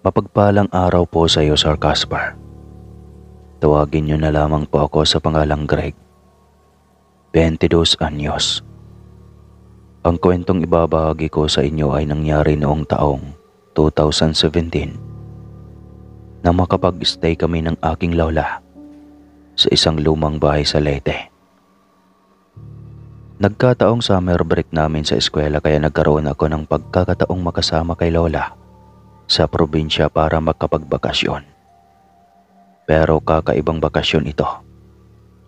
Mapagpalang araw po sa iyo, Sir Caspar. Tawagin niyo na lamang po ako sa pangalang Greg. 22 anyos. Ang kwentong ibabahagi ko sa inyo ay nangyari noong taong 2017 na makapag-stay kami ng aking lola sa isang lumang bahay sa Leyte. Nagkataong summer break namin sa eskwela kaya nagkaroon ako ng pagkakataong makasama kay lola sa probinsya para makapagbakasyon. Pero kakaibang bakasyon ito.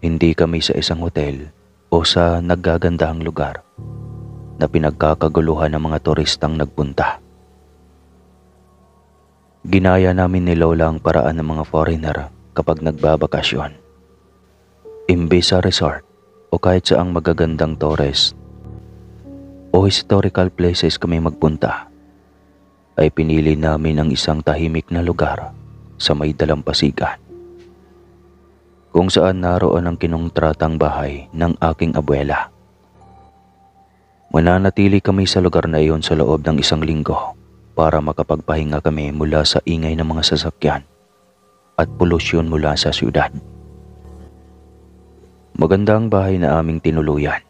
Hindi kami sa isang hotel o sa naggagandahang lugar na pinagkakaguluhan ng mga turistang nagpunta. Ginaya namin ni Lola ang paraan ng mga foreigner kapag nagbabakasyon. Imbes sa resort o kahit saang magagandang torres o historical places kami magpunta, ay pinili namin ang isang tahimik na lugar sa may dalampasigan, kung saan naroon ang kinongtratang bahay ng aking abuela. Mananatili kami sa lugar na iyon sa loob ng 1 linggo para makapagpahinga kami mula sa ingay ng mga sasakyan at polusyon mula sa syudad. Maganda ang bahay na aming tinuluyan.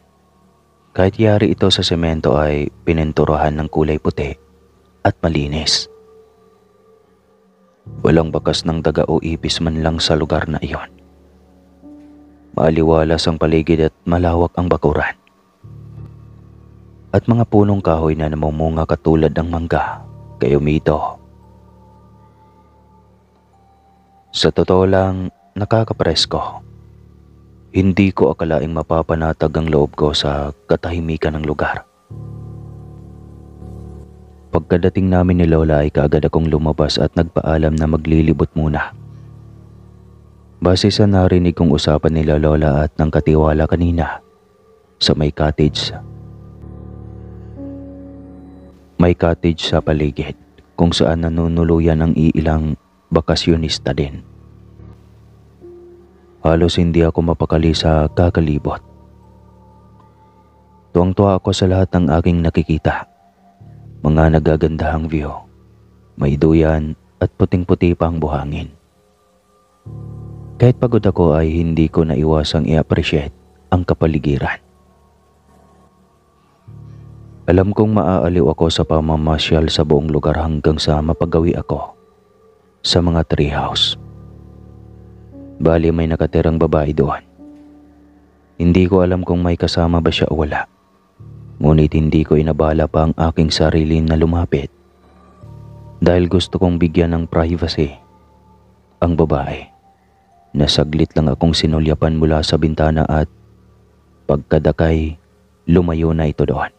Kahit yari ito sa semento ay pininturahan ng kulay puti at malinis. Walang bakas ng daga o ipis man lang sa lugar na iyon. Maaliwalas ang paligid at malawak ang bakuran. At mga punong kahoy na namumunga katulad ng mangga, kayumito. Sa totoo lang, nakakapresko. Hindi ko akalaing mapapanatag ang loob ko sa katahimikan ng lugar. Pagkadating namin ni Lola ay kaagad akong lumabas at nagpaalam na maglilibot muna. Base sa narinig kong usapan nila Lola at ng katiwala kanina sa may cottage. May cottage sa paligid kung saan nanunuluyan ang iilang bakasyonista din. Halos hindi ako mapakali sa kakalibot. Tuwang-tuwa ako sa lahat ng aking nakikita. Mga nagagandahang view, may duyan at puting-puti pa ang buhangin. Kahit pagod ako ay hindi ko naiwasang i-appreciate ang kapaligiran. Alam kong maaaliw ako sa pamamasyal sa buong lugar hanggang sa mapagawi ako sa mga treehouse. Bali may nakatirang babae doon. Hindi ko alam kung may kasama ba siya o wala. Ngunit hindi ko inabala pa ang aking sarili na lumapit dahil gusto kong bigyan ng privacy ang babae na saglit lang akong sinulyapan mula sa bintana at pagkadakay lumayo na ito doon.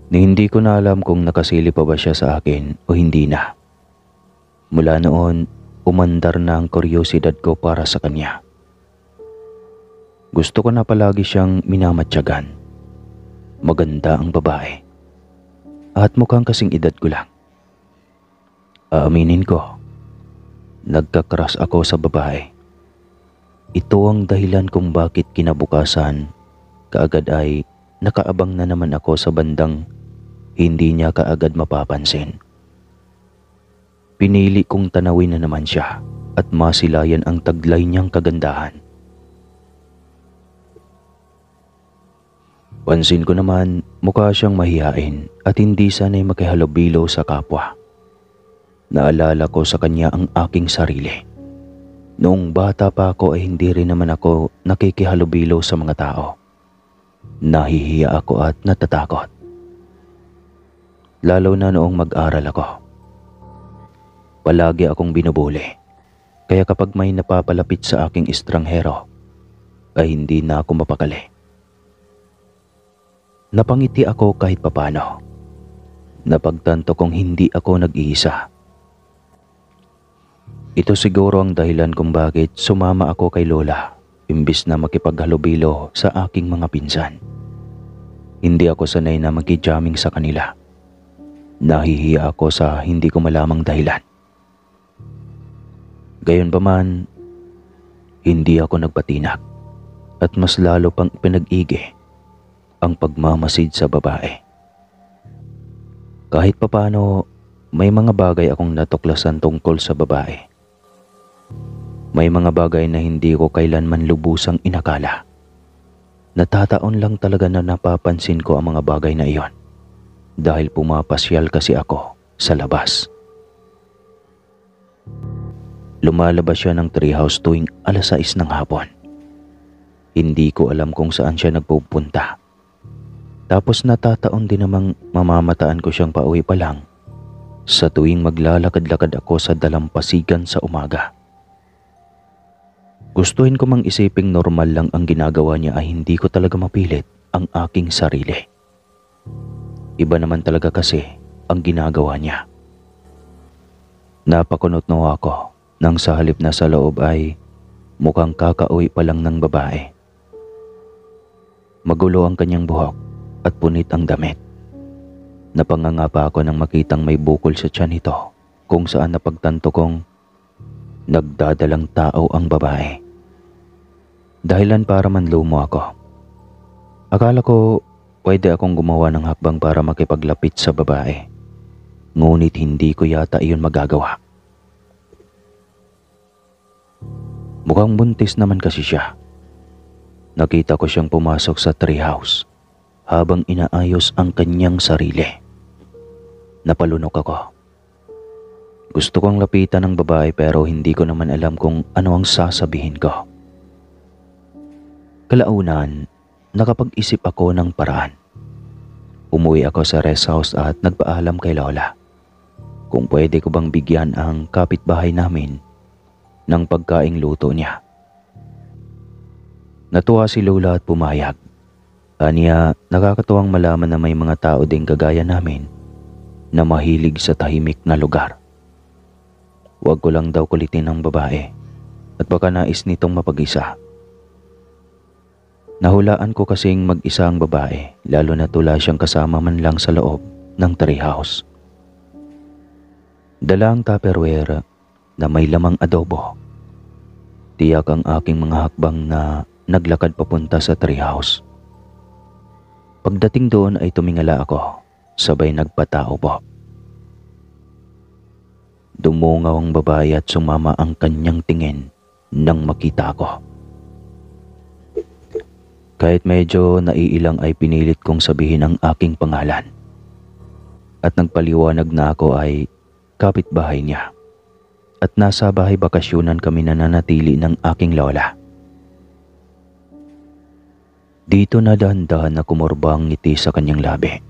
Hindi ko na alam kung nakasili pa ba siya sa akin o hindi na. Mula noon, umandar na ang kuryosidad ko para sa kanya. Gusto ko na palagi siyang minamatyagan. Maganda ang babae. At mukhang kasing edad ko lang. Aaminin ko, nagka-crush ako sa babae. Ito ang dahilan kung bakit kinabukasan, kaagad ay nakaabang na naman ako sa bandang hindi niya kaagad mapapansin. Pinili kong tanawin na naman siya at masilayan ang taglay niyang kagandahan. Pansin ko naman mukha siyang mahiyain at hindi sanay makihalubilo sa kapwa. Naalala ko sa kanya ang aking sarili. Noong bata pa ako ay hindi rin naman ako nakikihalubilo sa mga tao. Nahihiya ako at natatakot. Lalo na noong mag-aral ako. Palagi akong binubuli. Kaya kapag may napapalapit sa aking estranghero, ay hindi na ako mapakali. Napangiti ako kahit papano. Napagtanto kong hindi ako nag-iisa. Ito siguro ang dahilan kung bakit sumama ako kay Lola imbis na makipaghalubilo sa aking mga pinsan. Hindi ako sanay na maki-jamming sa kanila. Nahihiya ako sa hindi ko malamang dahilan. Gayunpaman, hindi ako nagpatinag at mas lalo pang pinag-igi ang pagmamasid sa babae. Kahit papano, may mga bagay akong natuklasan tungkol sa babae. May mga bagay na hindi ko kailanman lubusang inakala. Natataon lang talaga na napapansin ko ang mga bagay na iyon dahil pumapasyal kasi ako sa labas. Lumalabas siya ng treehouse tuwing 6:00 ng hapon. Hindi ko alam kung saan siya nagpupunta. Tapos natataon din namang mamamataan ko siyang pauwi pa lang sa tuwing maglalakad-lakad ako sa dalampasigan sa umaga. Gustuhin ko mang isiping normal lang ang ginagawa niya ay hindi ko talaga mapilit ang aking sarili. Iba naman talaga kasi ang ginagawa niya. Napakunot-no ako nang sa halip na sa loob ay mukhang kakauwi pa lang ng babae. Magulo ang kanyang buhok at punit ang damit. Napanganga pa ako nang makitang may bukol sa tiyan nito kung saan napagtanto kong nagdadalang tao ang babae. Dahilan para manlumo ako. Akala ko pwede akong gumawa ng hakbang para makipaglapit sa babae. Ngunit hindi ko yata iyon magagawa. Mukhang buntis naman kasi siya. Nakita ko siyang pumasok sa treehouse habang inaayos ang kanyang sarili. Napalunok ako. Gusto kong lapitan ng babae pero hindi ko naman alam kung ano ang sasabihin ko. Kalaunan, nakapag-isip ako ng paraan. Umuwi ako sa rest house at nagpaalam kay Lola kung pwede ko bang bigyan ang kapitbahay namin ng pagkaing luto niya. Natuwa si Lola at pumayag. Aniya, nakakatuwang malaman na may mga tao ding kagaya namin na mahilig sa tahimik na lugar. Huwag ko lang daw kulitin ang babae at baka nais nitong mapag-isa. Nahulaan ko kasing mag-isa ang babae, lalo na tula siyang kasama man lang sa loob ng treehouse. Dala ang Tupperware na may lamang adobo. Tiyak ang aking mga hakbang na naglakad papunta sa treehouse. Pagdating doon ay tumingala ako, sabay nagpatao po. Dumungaw ang babae at sumama ang kanyang tingin nang makita ko. Kahit medyo naiilang ay pinilit kong sabihin ang aking pangalan. At nagpaliwanag na ako ay kapitbahay niya. At nasa bahay bakasyonan kami nananatili ng aking lola. Dito na dahan-dahan na kumorba ang ngiti sa kanyang labi.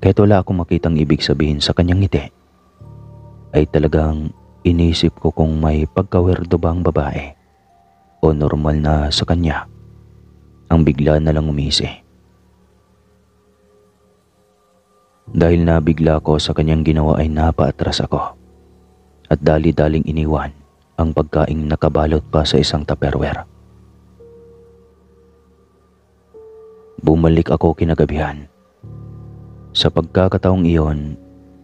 Kahit wala akong makitang ibig sabihin sa kanyang ngiti, ay talagang inisip ko kung may pagkawerdo ba ang babae o normal na sa kanya ang bigla na lang umisi. Dahil nabigla ko sa kanyang ginawa ay napaatras ako at dali-daling iniwan ang pagkaing nakabalot pa sa isang Tupperware. Bumalik ako kinagabihan. Sa pagkakataong iyon,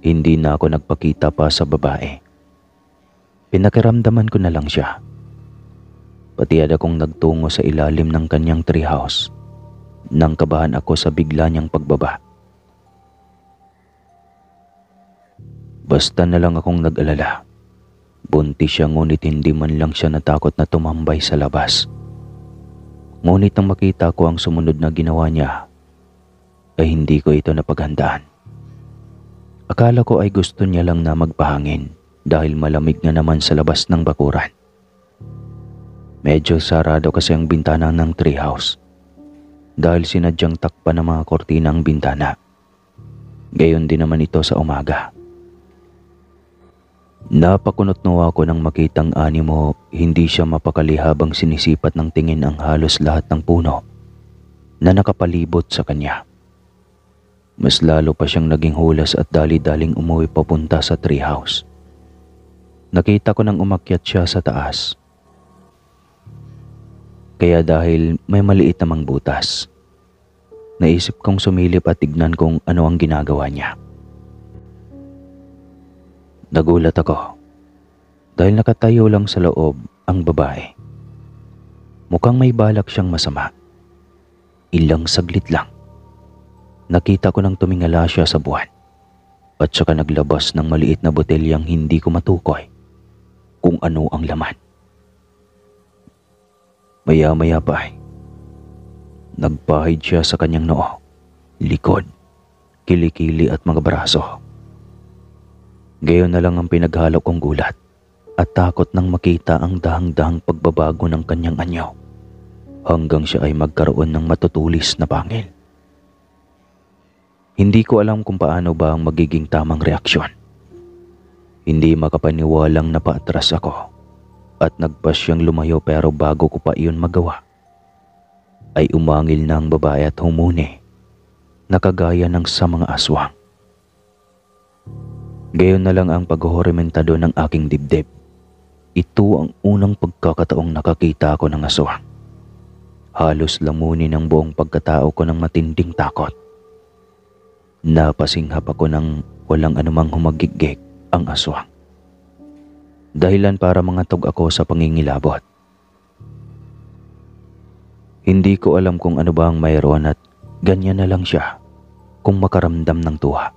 hindi na ako nagpakita pa sa babae. Pinakiramdaman ko na lang siya. Pati akong nagtungo sa ilalim ng kanyang treehouse nang kabahan ako sa bigla niyang pagbaba. Basta na lang akong nag-alala. Buntis siya ngunit hindi man lang siya natakot na tumambay sa labas. Ngunit nang makita ko ang sumunod na ginawa niya, ay hindi ko ito napaghandaan. Akala ko ay gusto niya lang na magpahangin dahil malamig na naman sa labas ng bakuran. Medyo sarado kasi ang bintana ng treehouse dahil sinadyang takpan ng mga kortina ang bintana. Gayon din naman ito sa umaga. Napakunot-no ako nang makitang animo hindi siya mapakali habang sinisipat ng tingin ang halos lahat ng puno na nakapalibot sa kanya. Mas lalo pa siyang naging hulas at dali-daling umuwi papunta sa treehouse. Nakita ko nang umakyat siya sa taas. Kaya dahil may maliit namang butas, naisip kong sumilip at tignan kung ano ang ginagawa niya. Nagulat ako dahil nakatayo lang sa loob ang babae. Mukhang may balak siyang masama. Ilang saglit lang, nakita ko nang tumingala siya sa buwan. at saka naglabas ng maliit na botelyang hindi ko matukoy kung ano ang laman. Maya-maya pa ay nagpahid siya sa kanyang noo, likod, kilikili at mga braso. Gayon na lang ang pinaghalo kong gulat at takot nang makita ang dahang-dahang pagbabago ng kanyang anyo hanggang siya ay magkaroon ng matutulis na pangil. Hindi ko alam kung paano ba ang magiging tamang reaksyon. Hindi makapaniwalang napaatras ako at nagpas siyang lumayo, pero bago ko pa iyon magawa ay umangil na ang babae at humuni na kagaya ng sa mga aswang. Gayon na lang ang paghuhurimentado ng aking dibdib. Ito ang unang pagkakataong nakakita ako ng aswang. Halos lamunin ang buong pagkatao ko ng matinding takot. Napasinghap ako ng walang anumang humagigik ang aswang. Dahilan para mangatog ako sa pangingilabot. Hindi ko alam kung ano ba ang mayroon at ganyan na lang siya kung makaramdam ng tuwa.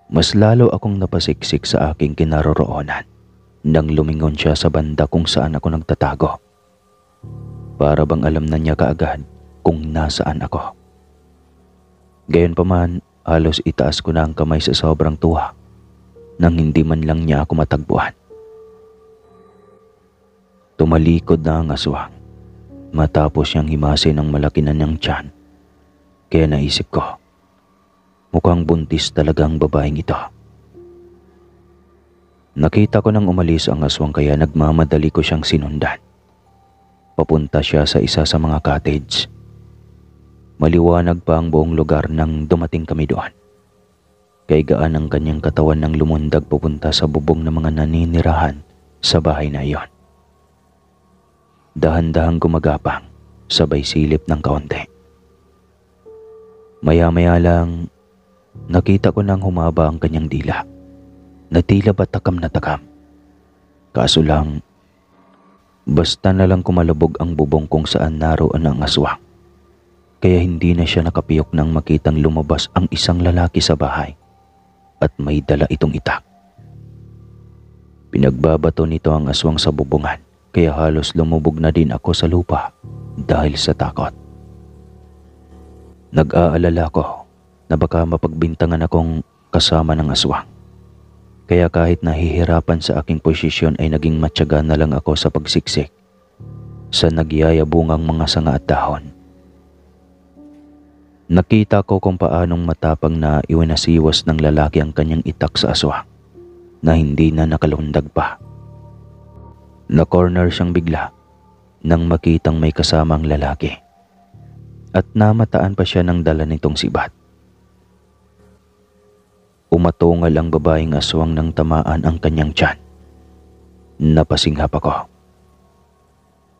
Mas lalo akong napasiksik sa aking kinaroroonan nang lumingon siya sa banda kung saan ako nagtatago. Para bang alam na niya kaagad kung nasaan ako. Gayunpaman, halos itaas ko na ang kamay sa sobrang tuwa nang hindi man lang niya ako matagpuan. Tumalikod na ang aswang matapos siyang himasin ng malaki na niyang tiyan. Kaya naisip ko, mukhang buntis talaga ang babaeng ito. Nakita ko nang umalis ang aswang kaya nagmamadali ko siyang sinundan. Papunta siya sa isa sa mga cottage. Maliwanag pa ang buong lugar nang dumating kami doon. Kay gaan ang kanyang katawan nang lumundag papunta sa bubong ng mga naninirahan sa bahay na iyon. Dahan-dahang gumagapang, sabay silip ng kaunti. Maya-maya lang, nakita ko nang humaba ang kanyang dila, na tila ba takam na takam. Kaso lang, basta na lang kumalabog ang bubong kung saan naroon ang aswang. Kaya hindi na siya nakapiyok nang makitang lumabas ang isang lalaki sa bahay at may dala itong itak. Pinagbabato nito ang aswang sa bubungan kaya halos lumubog na din ako sa lupa dahil sa takot. Nag-aalala ko na baka mapagbintangan akong kasama ng aswang. Kaya kahit nahihirapan sa aking posisyon ay naging matyaga na lang ako sa pagsiksik sa nagyayabungang mga sanga at dahon. Nakita ko kung paanong matapang na iwinasiwas ng lalaki ang kanyang itak sa aswang na hindi na nakalundag pa. Na-corner siyang bigla nang makitang may kasamang lalaki at namataan pa siya ng dala nitong sibat. Umatungal ang babaeng aswang nang tamaan ang kanyang tiyan. Napasinghap ako.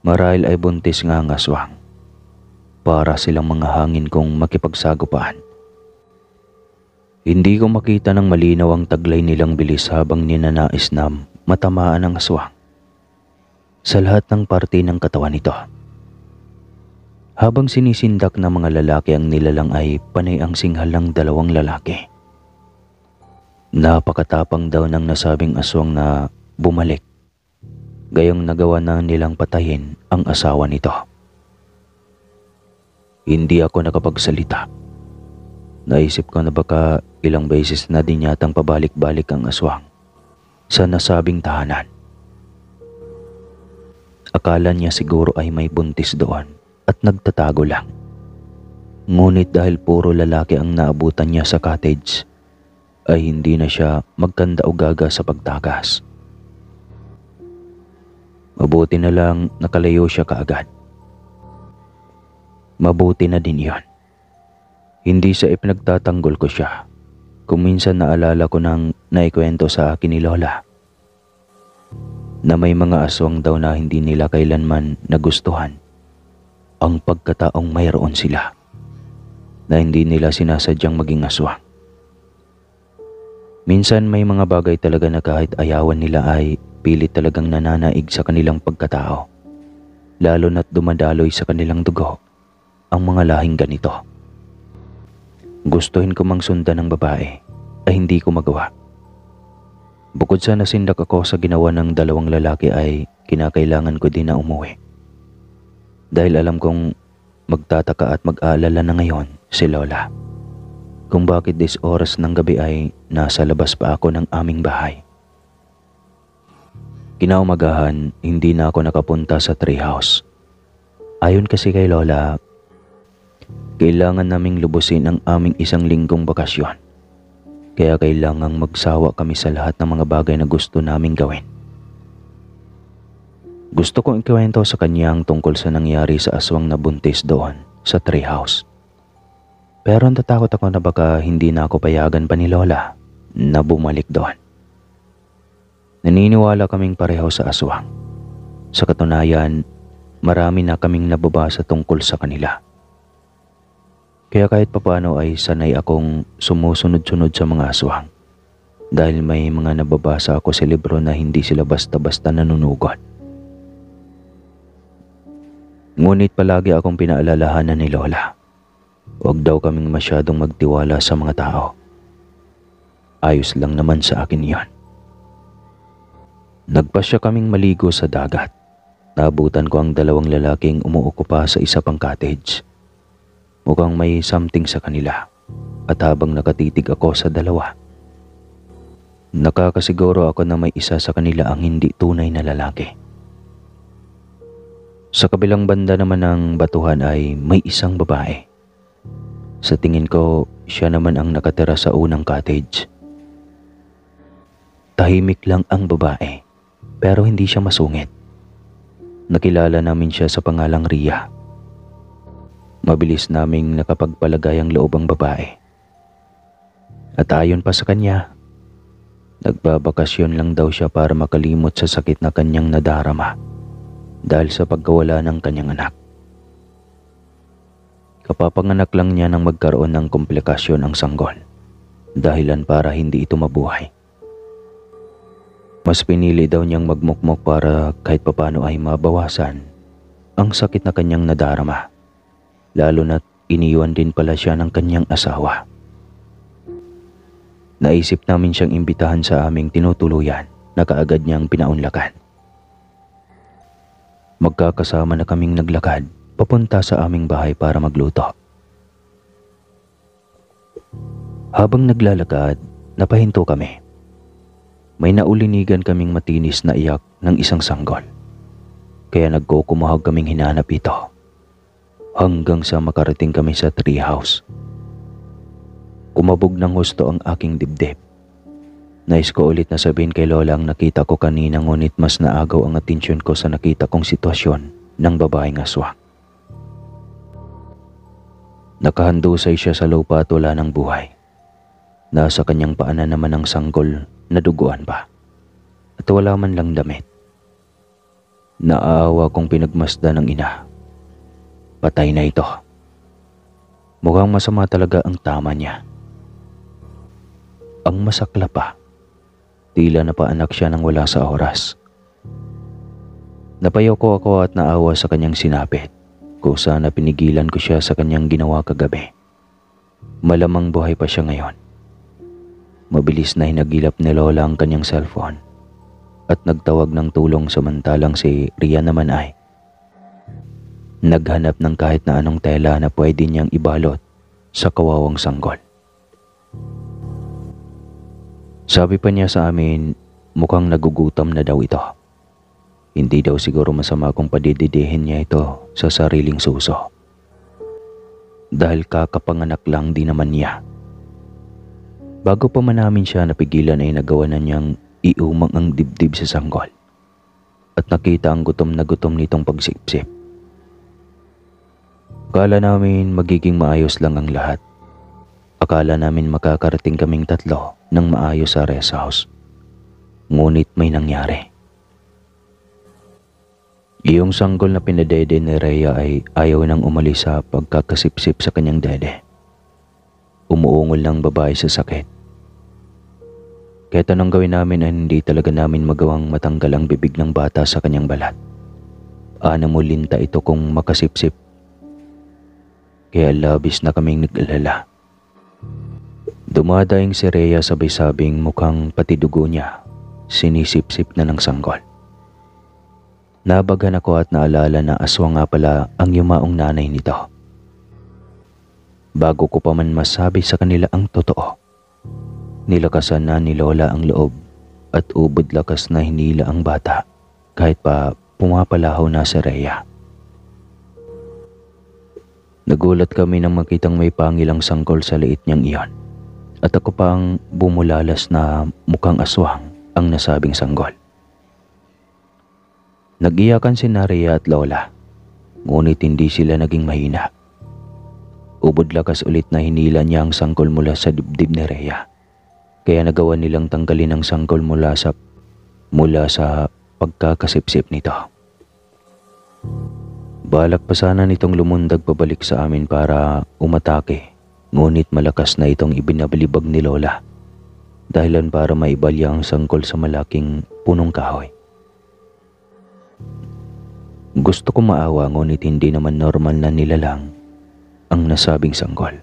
Marahil ay buntis nga ang aswang. Para silang mga hangin kong makipagsagupaan. Hindi ko makita ng malinaw ang taglay nilang bilis habang ninanais na matamaan ang aswang sa lahat ng parte ng katawan nito. Habang sinisindak ng mga lalaki ang nilalang ay panay ang singhal ng dalawang lalaki. Napakatapang daw ng nasabing aswang na bumalik. Gayong nagawa na nilang patayin ang asawa nito. Hindi ako nakapagsalita. Naisip ko na baka ilang beses na din yatang pabalik-balik ang aswang sa nasabing tahanan. Akala niya siguro ay may buntis doon at nagtatago lang. Ngunit dahil puro lalaki ang naabutan niya sa cottage, ay hindi na siya magkanda-ugaga sa pagtakas. Mabuti na lang nakalayo siya kaagad. Mabuti na din yon. Hindi sa ipinagtatanggol ko siya. Kung minsan naalala ko nang naikwento sa akin ni Lola na may mga aswang daw na hindi nila kailanman nagustuhan ang pagkataong mayroon sila, na hindi nila sinasadyang maging aswang. Minsan may mga bagay talaga na kahit ayawan nila ay pilit talagang nananaig sa kanilang pagkatao, lalo na't dumadaloy sa kanilang dugo ang mga lahing ganito. Gustuhin ko mang sundan ng babae ay hindi ko magawa. Bukod sa nasindak ako sa ginawa ng dalawang lalaki ay kinakailangan ko din na umuwi. Dahil alam kong magtataka at mag-aalala na ngayon si Lola kung bakit oras ng gabi ay nasa labas pa ako ng aming bahay. Kinaumagahan, hindi na ako nakapunta sa treehouse. Ayon kasi kay Lola, kailangan naming lubusin ang aming isang linggong bakasyon. Kaya kailangang magsawa kami sa lahat ng mga bagay na gusto naming gawin. Gusto kong ikwento sa kanya ang tungkol sa nangyari sa aswang na buntis doon sa treehouse. Pero natatakot ako na baka hindi na ako payagan pa ni Lola na bumalik doon. Naniniwala kaming pareho sa aswang. Sa katunayan, marami na kaming nababasa tungkol sa kanila. Kaya kahit papaano ay sanay akong sumusunod-sunod sa mga aswang. Dahil may mga nababasa ako sa libro na hindi sila basta-basta nanunugot. Ngunit palagi akong pinaalalahanan ni Lola. Huwag daw kaming masyadong magtiwala sa mga tao. Ayos lang naman sa akin yon. Nagpasya kaming maligo sa dagat. Naabutan ko ang dalawang lalaking umuukupa sa isa pang cottage. Mukhang may something sa kanila. At habang nakatitig ako sa dalawa, nakakasiguro ako na may isa sa kanila ang hindi tunay na lalaki. Sa kabilang banda naman ng batuhan ay may isang babae. Sa tingin ko, siya naman ang nakatira sa unang cottage. Tahimik lang ang babae, pero hindi siya masungit. Nakilala namin siya sa pangalang Ria. Mabilis naming nakapagpalagay ang loob ang babae. At ayon pa sa kanya, nagbabakasyon lang daw siya para makalimot sa sakit na kanyang nadarama dahil sa pagkawala ng kanyang anak. Kapapanganak lang niya nang magkaroon ng komplikasyon ang sanggol, dahilan para hindi ito mabuhay. Mas pinili daw niyang magmukmok para kahit papano ay mabawasan ang sakit na kanyang nadarama, lalo na't iniwan din pala siya ng kanyang asawa. Naisip namin siyang imbitahan sa aming tinutuluyan na kaagad niyang pinaunlakan. Magkakasama na kaming naglakad papunta sa aming bahay para magluto. Habang naglalakad, napahinto kami. May naulinigan kaming matinis na iyak ng isang sanggol. Kaya nagkukumahog kaming hinanap ito. Hanggang sa makarating kami sa treehouse. Kumabog ng husto ang aking dibdib. Nais ko ulit na sabihin kay Lola ang nakita ko kanina, ngunit mas naagaw ang atensyon ko sa nakita kong sitwasyon ng babaeng aswang. Nakahandusay siya sa lupa at wala ng buhay. Nasa kanyang paanan naman ang sanggol na duguan pa. At wala man lang damit. Naaawa kong pinagmasdan ng ina. Patay na ito. Mukhang masama talaga ang tama niya. Ang masakla pa, tila napaanak siya nang wala sa oras. Napayaw ko ako at naawa sa kanyang sinapit. Kusa na pinigilan ko siya sa kanyang ginawa kagabi. Malamang buhay pa siya ngayon. Mabilis na hinagilap ni Lola ang kanyang cellphone at nagtawag ng tulong, samantalang si Ria naman ay naghanap ng kahit na anong tela na pwede niyang ibalot sa kawawang sanggol. Sabi pa niya sa amin, mukhang nagugutom na daw ito. Hindi daw siguro masama kung padididihin niya ito sa sariling suso. Dahil kakapanganak lang din naman niya. Bago pa man namin siya napigilan ay nagawa na niyang iumang ang dibdib sa sanggol. At nakita ang gutom na gutom nitong pagsipsip. Akala namin magiging maayos lang ang lahat. Akala namin makakarating kaming tatlo ng maayos sa rest house. Ngunit may nangyari. Iyong sanggol na pinadede ni Rhea ay ayaw nang umalis sa pagkakasipsip sa kanyang dede. Umuungol ng babae sa sakit. Kahit anong gawin namin ay hindi talaga namin magawang matanggal ang bibig ng bata sa kanyang balat. Anamulinta ito kung makasipsip. Kaya labis na kaming nag-alala. Dumadaing si Rhea sabay-sabing mukhang pati dugo niya sinisip-sip na ng sanggol. Nabaghan ako at naalala na aswang nga pala ang yumaong nanay nito. Bago ko pa man masabi sa kanila ang totoo, nilakasan na ni Lola ang loob at ubod lakas na hinila ang bata kahit pa pumapalahaw na si Rhea. Nagulat kami nang makitang may pangilang sanggol sa liit niyang iyon at ako pang bumulalas na mukhang aswang ang nasabing sanggol. Nag-iyakan si Rhea at Lola, ngunit hindi sila naging mahina. Ubod lakas ulit na hinila niya ang sanggol mula sa dibdib ni Rhea, kaya nagawa nilang tanggalin ang sanggol mula sa pagkakasipsip nito. Balak pa sana nitong lumundag pabalik sa amin para umatake, ngunit malakas na itong ibinabalibag ni Lola, dahilan para maibalya ang sanggol sa malaking punong kahoy. Gusto ko maawa ngunit hindi naman normal na nilalang ang nasabing sanggol.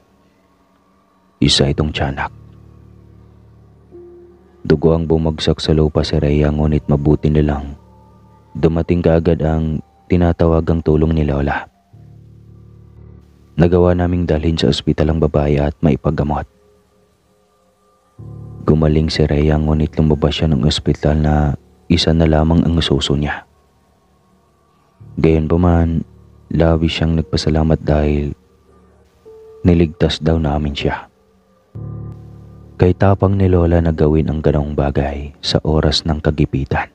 Isa itong tiyanak. Dugo ang bumagsak sa lupa si Rhea ngunit mabuti nilang dumating kaagad ang tinatawagang tulong ni Lola. Nagawa naming dalhin sa ospital ang babae at maipagamot. Gumaling si Rhea ngunit lumabas siya ng ospital na isa na lamang ang suso niya. Gayunpaman, labis siyang nagpasalamat dahil niligtas daw namin siya. Kay tapang ni Lola na gawin ang ganong bagay sa oras ng kagipitan.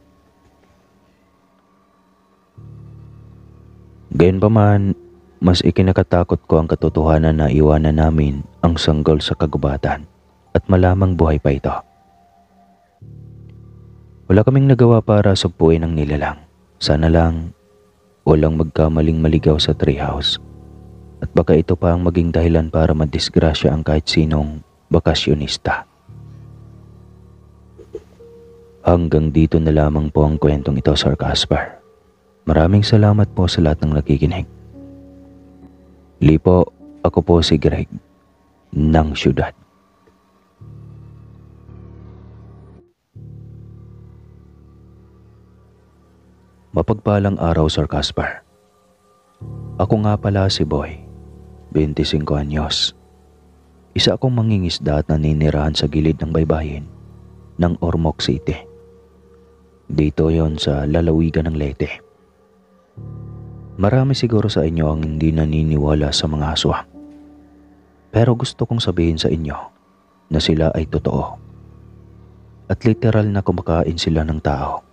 Gayunpaman, mas ikinakatakot ko ang katotohanan na iwanan namin ang sanggol sa kagubatan at malamang buhay pa ito. Wala kaming nagawa para sugpuin ang nilalang. Sana lang walang magkamaling maligaw sa treehouse at baka ito pa ang maging dahilan para madisgrasya ang kahit sinong bakasyonista. Hanggang dito na lamang po ang kwentong ito, Sir Casper. Maraming salamat po sa lahat ng nakikinig. Lipo, ako po si Greg ng Siyudad. Mapagpalang araw, Sir Casper. Ako nga pala si Boy, 25 anyos. Isa akong mangingisda at naninirahan sa gilid ng baybayin ng Ormoc City. Dito yon sa lalawigan ng Leyte. Marami siguro sa inyo ang hindi naniniwala sa mga aswang. Pero gusto kong sabihin sa inyo na sila ay totoo. At literal na kumakain sila ng tao.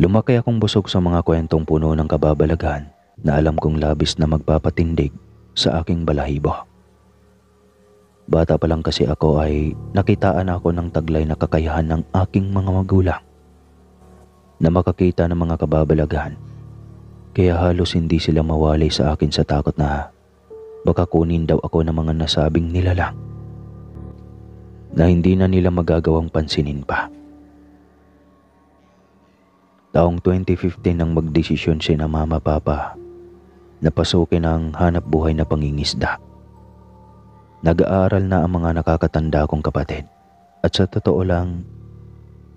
Lumaki akong busog sa mga kwentong puno ng kababalaghan na alam kong labis na magpapatindig sa aking balahibo. Bata pa lang kasi ako ay nakitaan ako ng taglay na kakayahan ng aking mga magulang na makakita ng mga kababalaghan, kaya halos hindi sila mawalay sa akin sa takot na baka kunin daw ako ng mga nasabing nilalang na hindi na nila magagawang pansinin pa. Taong 2015 nang magdesisyon sina mama papa na pasukin ang hanap buhay na pangingisda. Nag-aaral na ang mga nakakatanda kong kapatid at sa totoo lang,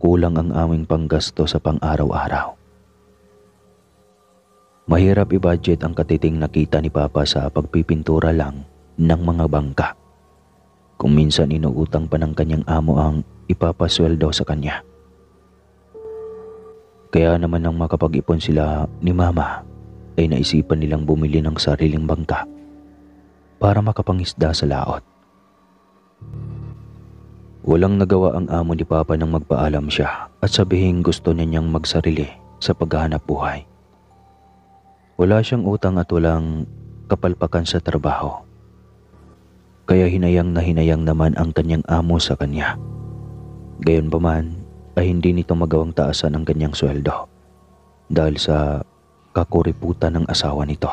kulang ang aming panggasto sa pang-araw-araw. Mahirap i-budget ang katiting nakita ni papa sa pagpipintura lang ng mga bangka. Kung minsan inuutang pa ng kanyang amo ang ipapasweldo sa kanya. Kaya naman nang makapag-ipon sila ni mama, ay naisipan nilang bumili ng sariling bangka para makapangisda sa laot. Walang nagawa ang amo ni papa nang magpaalam siya at sabihin gusto niyang magsarili sa paghahanap buhay. Wala siyang utang at walang kapalpakan sa trabaho. Kaya hinayang naman ang kanyang amo sa kanya. Gayunpaman, ay hindi nito magawang taasan ang kanyang sweldo dahil sa kakuriputan ng asawa nito.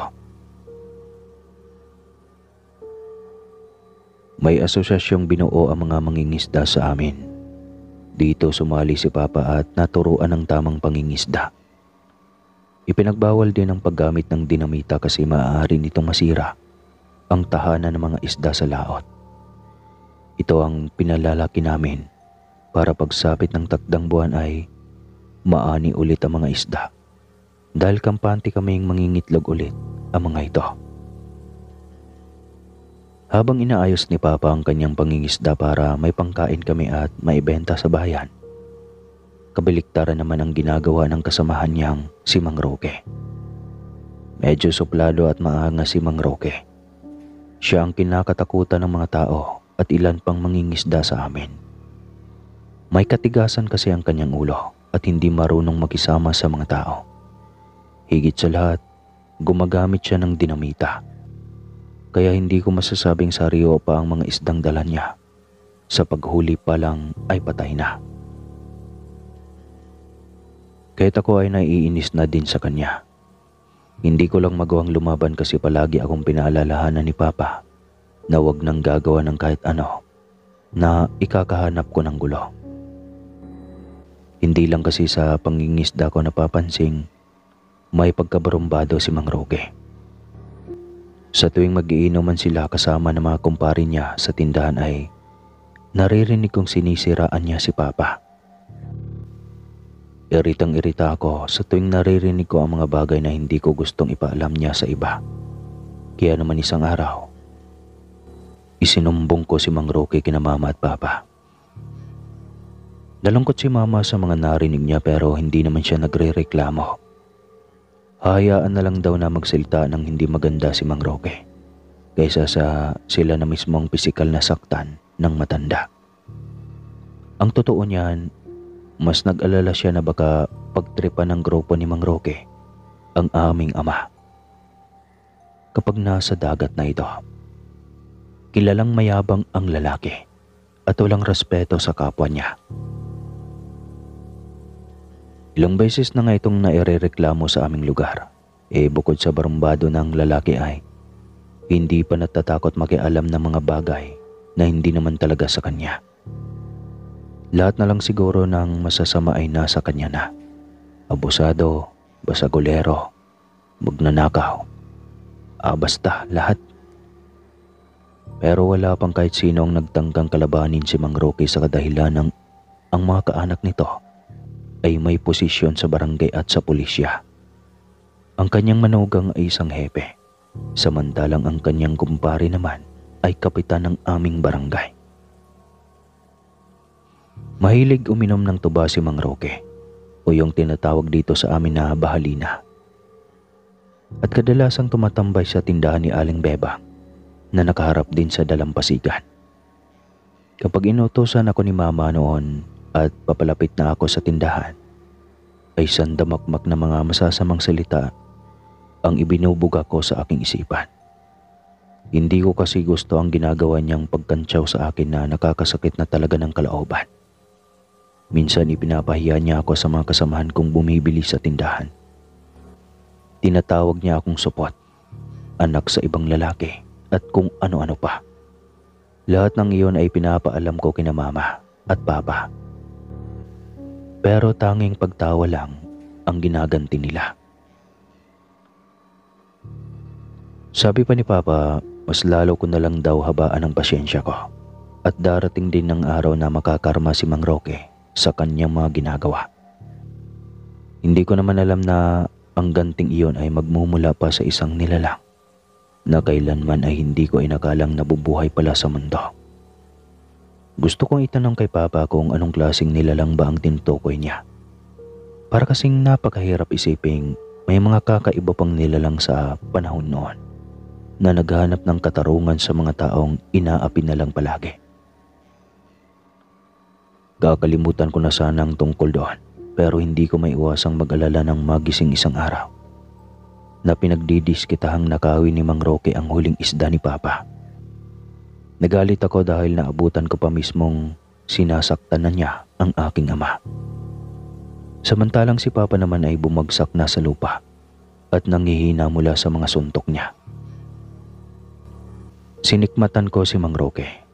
May asosasyong binuo ang mga mangingisda sa amin. Dito sumali si Papa at naturuan ng tamang pangingisda. Ipinagbawal din ang paggamit ng dinamita kasi maaari nitong masira ang tahanan ng mga isda sa laot. Ito ang pinalalaki namin para pagsapit ng takdang buwan ay maani ulit ang mga isda dahil kampante kaming mangingitlog ulit ang mga ito. Habang inaayos ni Papa ang kanyang pangingisda para may pangkain kami at maibenta sa bayan, kabaliktaran naman ang ginagawa ng kasamahan niyang si Mang Roque. Medyo suplado at maangas si Mang Roque. Siya ang kinakatakutan ng mga tao at ilan pang mangingisda sa amin. May katigasan kasi ang kanyang ulo at hindi marunong makisama sa mga tao. Higit sa lahat, gumagamit siya ng dinamita. Kaya hindi ko masasabing sariwa pa ang mga isdang dala niya. Sa paghuli pa lang ay patay na. Kahit ako ay naiinis na din sa kanya. Hindi ko lang magawang lumaban kasi palagi akong pinaalalahanan ni Papa na wag nang gagawa ng kahit ano na ikakahanap ko ng gulo. Hindi lang kasi sa pangingisda ko napapansing may pagkabarumbado si Mang Roque. Sa tuwing mag-iinuman sila kasama ng mga kumpare niya sa tindahan ay naririnig kong sinisiraan niya si Papa. Iritang-irita ako sa tuwing naririnig ko ang mga bagay na hindi ko gustong ipaalam niya sa iba. Kaya naman isang araw, isinumbong ko si Mang Roque kina Mama at Papa. Nalungkot si Mama sa mga narinig niya pero hindi naman siya nagre-reklamo. Hayaan na lang daw na magsalita ng hindi maganda si Mang Roque kaysa sa sila na mismo ang pisikal na saktan ng matanda. Ang totoo niyan, mas nag-alala siya na baka pagtripan ng grupo ni Mang Roque ang aming ama. Kapag nasa dagat na ito, kilalang mayabang ang lalaki at walang respeto sa kapwa niya. Ilang beses na nga itong nairereklamo sa aming lugar. Bukod sa barumbado ng lalaki ay hindi pa natatakot makialam ng mga bagay na hindi naman talaga sa kanya. Lahat na lang siguro ng masasama ay nasa kanya na. Abusado, basagolero, magnanakaw. Basta lahat. Pero wala pang kahit sino ang nagtangkang kalabanin si Mang Roque sa kadahilan ng ang mga kaanak nito ay may posisyon sa barangay at sa pulisya. Ang kanyang manugang ay isang hepe, samantalang ang kanyang kumpare naman ay kapitan ng aming barangay. Mahilig uminom ng tuba si Mang Roque o yung tinatawag dito sa amin na bahalina. At kadalasang tumatambay sa tindahan ni Aling Bebang na nakaharap din sa dalampasigan. Kapag inutusan ako ni Mama noon at papalapit na ako sa tindahan, ay sandamakmak na mga masasamang salita ang ibinubuga ko sa aking isipan. Hindi ko kasi gusto ang ginagawa niyang pagkantsaw sa akin na nakakasakit na talaga ng kalooban. Minsan ipinapahiya niya ako sa mga kasamahan kong bumibili sa tindahan. Tinatawag niya akong supot, anak sa ibang lalaki at kung ano-ano pa. Lahat ng iyon ay pinapaalam ko kina Mama at Papa. Pero tanging pagtawa lang ang ginaganti nila. Sabi pa ni Papa, mas lalo ko na lang daw habaan ang pasyensya ko at darating din ng araw na makakarma si Mang Roque sa kanyang mga ginagawa. Hindi ko naman alam na ang ganting iyon ay magmumula pa sa isang nilalang na kailanman ay hindi ko inakalang nabubuhay pala sa mundo. Gusto kong itanong kay Papa kung anong klaseng nilalang ba ang tinutukoy niya. Para kasing napakahirap isiping may mga kakaiba pang nilalang sa panahon noon na naghahanap ng katarungan sa mga taong inaapi na lang palagi. Kakalimutan ko na sanang tungkol doon pero hindi ko maiwasang mag-alala ng magising isang araw na pinagdidiskitahang nakawin ni Mang Roque ang huling isda ni Papa. Nagalit ako dahil naabutan ko pa mismong sinasaktan na niya ang aking ama. Samantalang si Papa naman ay bumagsak na sa lupa at nangihina mula sa mga suntok niya. Sinikmatan ko si Mang Roque.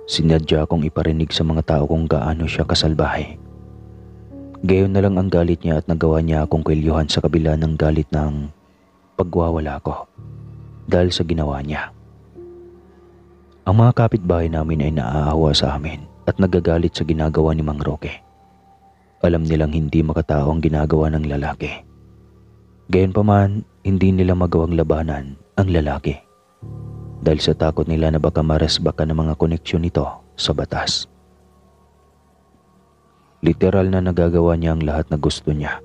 Sinadya kong iparinig sa mga tao kung gaano siya kasalbahe. Gayon na lang ang galit niya at nagawa niya akong kwelyuhan sa kabila ng galit ng pagwawala ko dahil sa ginawa niya. Ang mga kapitbahay namin ay naaawa sa amin at nagagalit sa ginagawa ni Mang Roque. Alam nilang hindi makatao ang ginagawa ng lalaki. Gayunpaman, hindi nila magawang labanan ang lalaki dahil sa takot nila na baka maresbakan ng mga koneksyon nito sa batas. Literal na nagagawa niya ang lahat na gusto niya,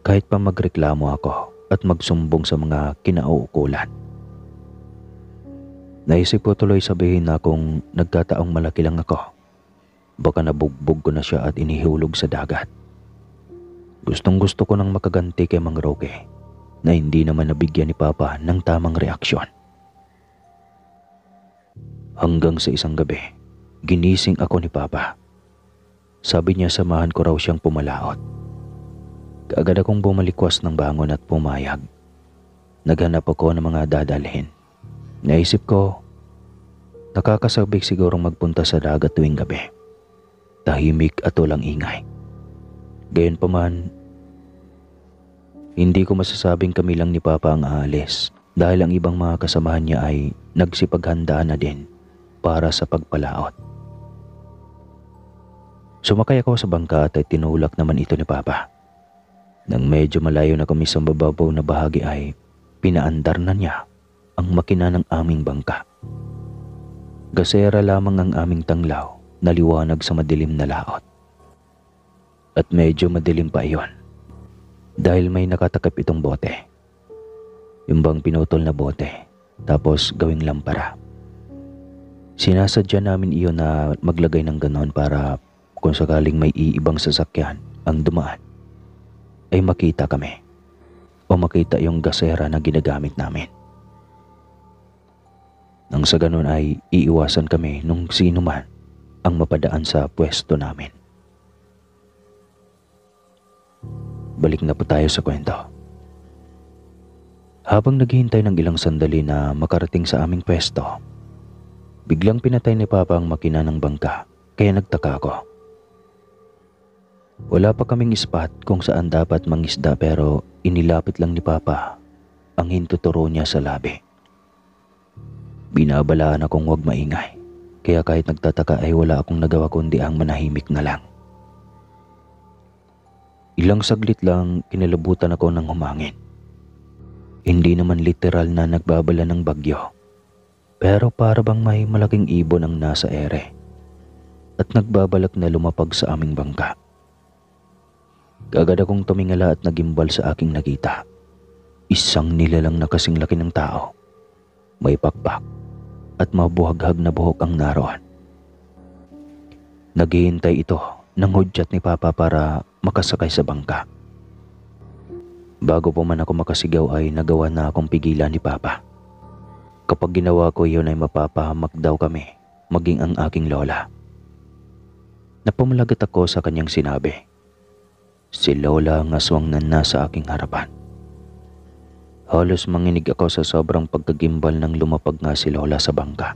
kahit pa magreklamo ako at magsumbong sa mga kinauukulan. Naisip ko tuloy sabihin na kung nagkataong malaki lang ako, baka nabugbog ko na siya at inihulog sa dagat. Gustong gusto ko nang makaganti kay Mang Roque na hindi naman nabigyan ni Papa ng tamang reaksyon. Hanggang sa isang gabi, ginising ako ni Papa. Sabi niya samahan ko raw siyang pumalaot. Kaagad akong bumalikwas ng bangon at pumayag. Naghanap ako ng mga dadalhin. Naisip ko, nakakasabik sigurong magpunta sa dagat tuwing gabi. Tahimik at walang ingay. Gayunpaman, hindi ko masasabing kami lang ni Papa ang aalis dahil ang ibang mga kasamahan niya ay nagsipaghandaan na din para sa pagpalaot. Sumakay ako sa bangka at tinulak naman ito ni Papa. Nang medyo malayo na kami sa mababaw na bahagi ay pinaandar na niya ang makina ng aming bangka. Gasera lamang ang aming tanglaw na liwanag sa madilim na laot. At medyo madilim pa iyon dahil may nakatakip itong bote. Yung bang pinutol na bote tapos gawing lampara. Sinasadya namin iyon na maglagay ng ganon para kung sakaling may iibang sasakyan ang dumaan ay makita kami o makita yung gasera na ginagamit namin. Nang sa ganon ay iiwasan kami nung sino man ang mapadaan sa pwesto namin. Balik na po tayo sa kwento. Habang naghihintay ng ilang sandali na makarating sa aming pwesto, biglang pinatay ni Papa ang makina ng bangka kaya nagtaka ako. Wala pa kaming spot kung saan dapat mangisda pero inilapit lang ni Papa ang hintuturo niya sa labi. Binabalaan akong huwag maingay, kaya kahit nagtataka ay wala akong nagawa kundi ang manahimik na lang. Ilang saglit lang kinilabutan ako ng humangin. Hindi naman literal na nagbabala ng bagyo, pero para bang may malaking ibon ang nasa ere at nagbabalak na lumapag sa aming bangka. Kaagad akong tumingala at nagimbal sa aking nakita. Isang nilalang na kasing laki ng tao, may pakpak at mabuhaghag na buhok ang naroon. Naghihintay ito ng hudyat ni Papa para makasakay sa bangka. Bago pa man ako makasigaw ay nagawa na akong pigilan ni Papa. Kapag ginawa ko iyon ay mapapahamak daw kami, maging ang aking lola. Napamalagat ako sa kanyang sinabi. Si Lola ang aswang na nasa aking harapan. Halos manginig ako sa sobrang pagkagimbal nang lumapag nga si Lola sa bangka.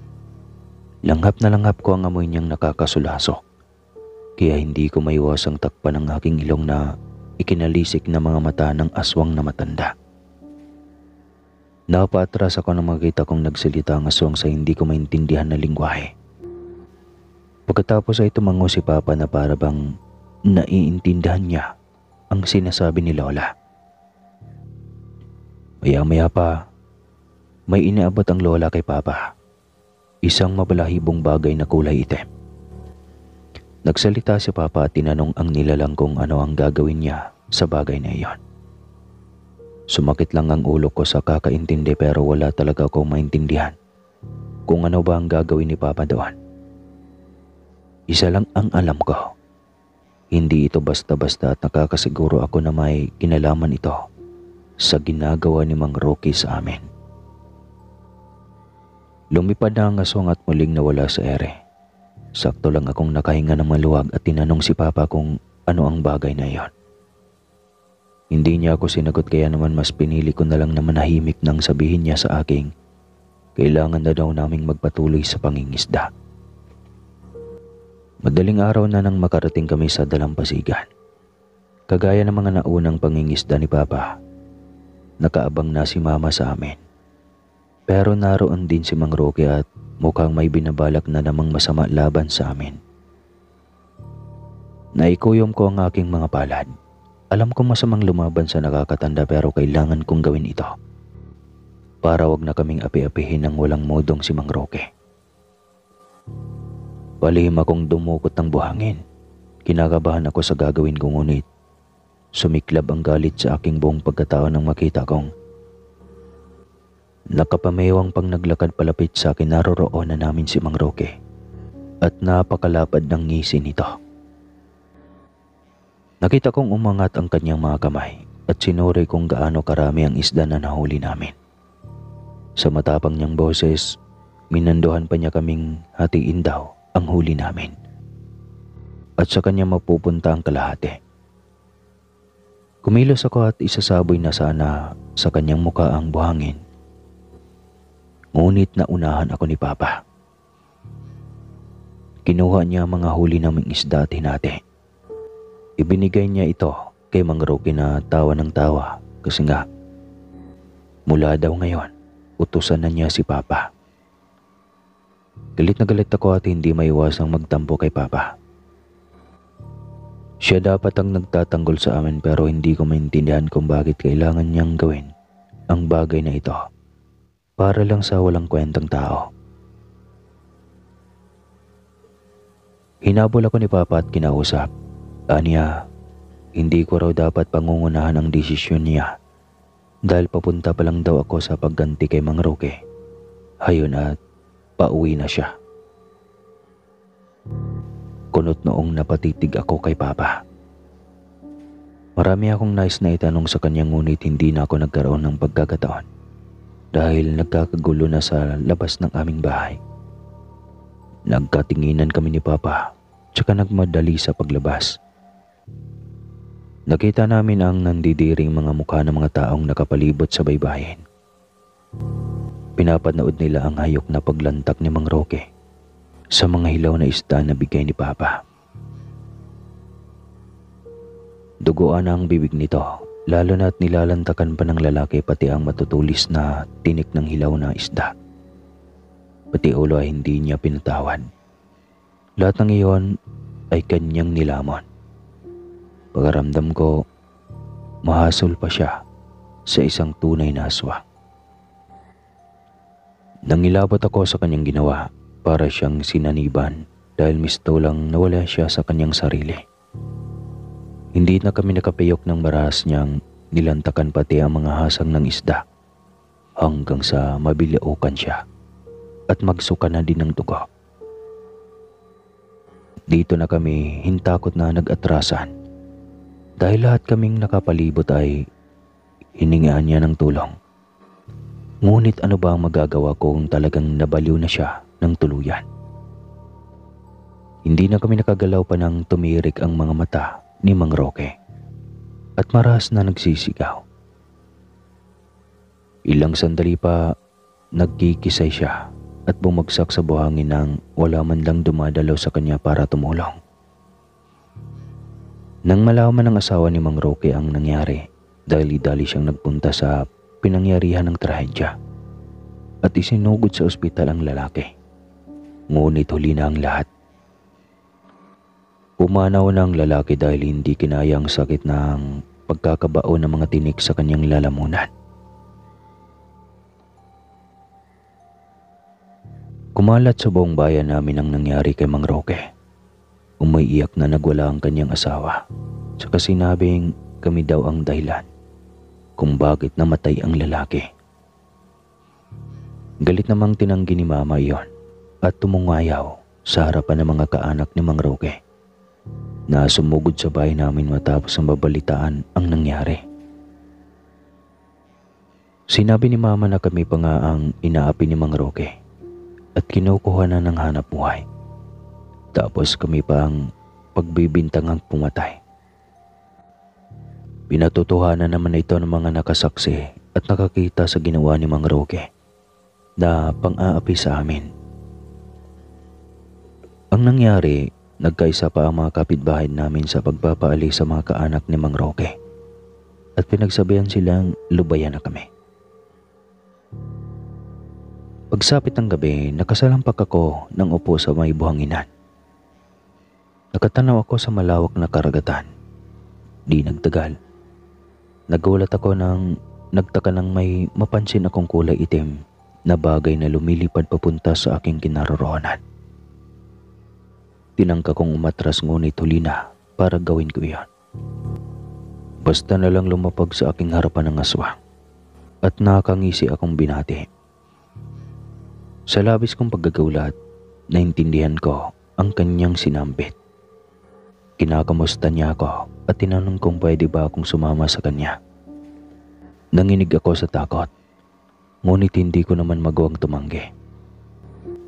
Langhap na langhap ko ang amoy niyang nakakasulasok. Kaya hindi ko maiwasang takpan ang aking ilong na ikinalisik na mga mata ng aswang na matanda. Napaatras ako nang makita kong nagsalita ang aswang sa hindi ko maintindihan na lingwahe. Pagkatapos ay tumango si Papa na para bang naiintindihan niya ang sinasabi ni Lola. Maya-maya pa, may iniabot ang Lola kay Papa. Isang mabalahibong bagay na kulay itim. Nagsalita si Papa at tinanong ang nilalang kung ano ang gagawin niya sa bagay na iyon. Sumakit lang ang ulo ko sa kakaintindi pero wala talaga akong maintindihan kung ano ba ang gagawin ni Papa doon. Isa lang ang alam ko. Hindi ito basta-basta at nakakasiguro ako na may kinalaman ito sa ginagawa ni Mang Roque sa amin. Lumipad na ang aswang at muling nawala sa ere. Sakto lang akong nakahinga ng maluwag at tinanong si Papa kung ano ang bagay na iyon. Hindi niya ako sinagot kaya naman mas pinili ko na lang na manahimik nang sabihin niya sa aking kailangan na daw naming magpatuloy sa pangingisda. Madaling araw na nang makarating kami sa dalampasigan. Kagaya ng mga naunang pangingisda ni Papa, nakaabang na si Mama sa amin. Pero naroon din si Mang Roque at Mukhang may binabalak na namang masama laban sa amin. Naikuyom ko ang aking mga palad. Alam kong masamang lumaban sa nakakatanda pero kailangan kong gawin ito. Para wag na kaming api-apihin ng walang modong si Mang Roque. Palihim akong dumukot ng buhangin. Kinakabahan ako sa gagawin ko ngunit sumiklab ang galit sa aking buong pagkatao nang makita kong nakapamewang pang naglakad palapit sa akin. Naroroonan namin si Mang Roque at napakalapad ng ngisi nito. Nakita kong umangat ang kanyang mga kamay at sinuri kung gaano karami ang isda na nahuli namin. Sa matapang niyang boses, minanduhan pa niya kaming hatiin daw ang huli namin at sa kanya mapupunta ang kalahati. Kumilos ako at isasaboy na sana sa kanyang muka ang buhangin. Ngunit naunahan ako ni Papa. Kinuha niya ang mga huli naming isda at hinati. Ibinigay niya ito kay Mang Roque na tawa ng tawa kasi nga mula daw ngayon utusan na niya si Papa. Galit na galit ako at hindi maiwasang magtampo kay Papa. Siya dapat ang nagtatanggol sa amin pero hindi ko maintindihan kung bakit kailangan niyang gawin ang bagay na ito para lang sa walang kwentang tao. Hinabol ako ni Papa at kinausap. Aniya, hindi ko raw dapat pangungunahan ang desisyon niya dahil papunta pa lang daw ako sa pagganti kay Mang Roque. Hayon at pauwi na siya. Kunot noong napatitig ako kay Papa. Marami akong nais na itanong sa kanya ngunit hindi na ako nagkaroon ng pagkakataon dahil nagkakagulo na sa labas ng aming bahay. Nagkatinginan kami ni Papa tsaka nagmadali sa paglabas. Nakita namin ang nandidiring mga mukha ng mga taong nakapalibot sa baybayin. Pinapanood nila ang hayok na paglantak ni Mang Roque sa mga hilaw na isda na bigay ni Papa. Duguan ang bibig nito, lalo na at nilalantakan pa ng lalaki pati ang matutulis na tinik ng hilaw na isda. Pati ulo ay hindi niya pinatawan. Lahat ng iyon ay kanyang nilamon. Pagkaramdam ko, mahasol pa siya sa isang tunay na aswang. Nangilabot ako sa kanyang ginawa para siyang sinaniban dahil misto lang nawala siya sa kanyang sarili. Hindi na kami nakapayok ng marahas niyang nilantakan pati ang mga hasang ng isda hanggang sa mabilaukan siya at magsuka na din ng dugo. Dito na kami hintakot na nag-atrasan dahil lahat kaming nakapalibot ay hiningaan niya ng tulong. Ngunit ano ba ang magagawa ko kung talagang nabaliw na siya ng tuluyan? Hindi na kami nakagalaw pa nang tumirik ang mga mata ni Mang Roque at marahas na nagsisigaw. Ilang sandali pa nagkikisay siya at bumagsak sa buhangin nang wala man lang dumadalaw sa kanya para tumulong. Nang malaman ng asawa ni Mang Roque ang nangyari, dali-dali siyang nagpunta sa pinangyarihan ng trahedya at isinugod sa ospital ang lalaki. Ngunit huli na ang lahat. Pumanaw na ang lalaki dahil hindi kinaya ang sakit ng pagkakabao ng mga tinik sa kanyang lalamunan. Kumalat sa buong bayan namin ang nangyari kay Mang Roque. Umiiyak na nagwala ang kanyang asawa. Saka sinabing kami daw ang dahilan kung bakit namatay ang lalaki. Galit namang tinanggi ni Mama iyon at tumungayaw sa harapan ng mga kaanak ni Mang Roque na sumugod sa bahay namin matapos ang babalitaan ang nangyari. Sinabi ni Mama na kami pa nga ang inaapi ni Mang Roque at kinukuha na ng hanap buhay. Tapos kami pa ang pagbibintangang pumatay. Pinatotohanan naman ito ng mga nakasaksi at nakakita sa ginawa ni Mang Roque na pang-aapi sa amin. Ang nangyari, nagkaisa pa ang mga kapitbahay namin sa pagpapaalis sa mga kaanak ni Mang Roque at pinagsabihan silang lubayan na kami. Pagsapit ng gabi, nakasalampak ako ng upo sa may buhanginan. Nakatanaw ako sa malawak na karagatan. Di nagtagal. Nagulat ako nang nagtaka nang may mapansin akong kulay itim na bagay na lumilipad papunta sa aking kinaroroonan. Tinangka kong umatras ngunit huli na para gawin ko iyon. Basta na lang lumapag sa aking harapan ng aswang at nakangisi akong binati. Sa labis kong paggagulat, naintindihan ko ang kanyang sinambit. Kinakamusta niya ako at tinanong kung pwede ba akong sumama sa kanya. Nanginig ako sa takot, ngunit hindi ko naman magawang tumanggi.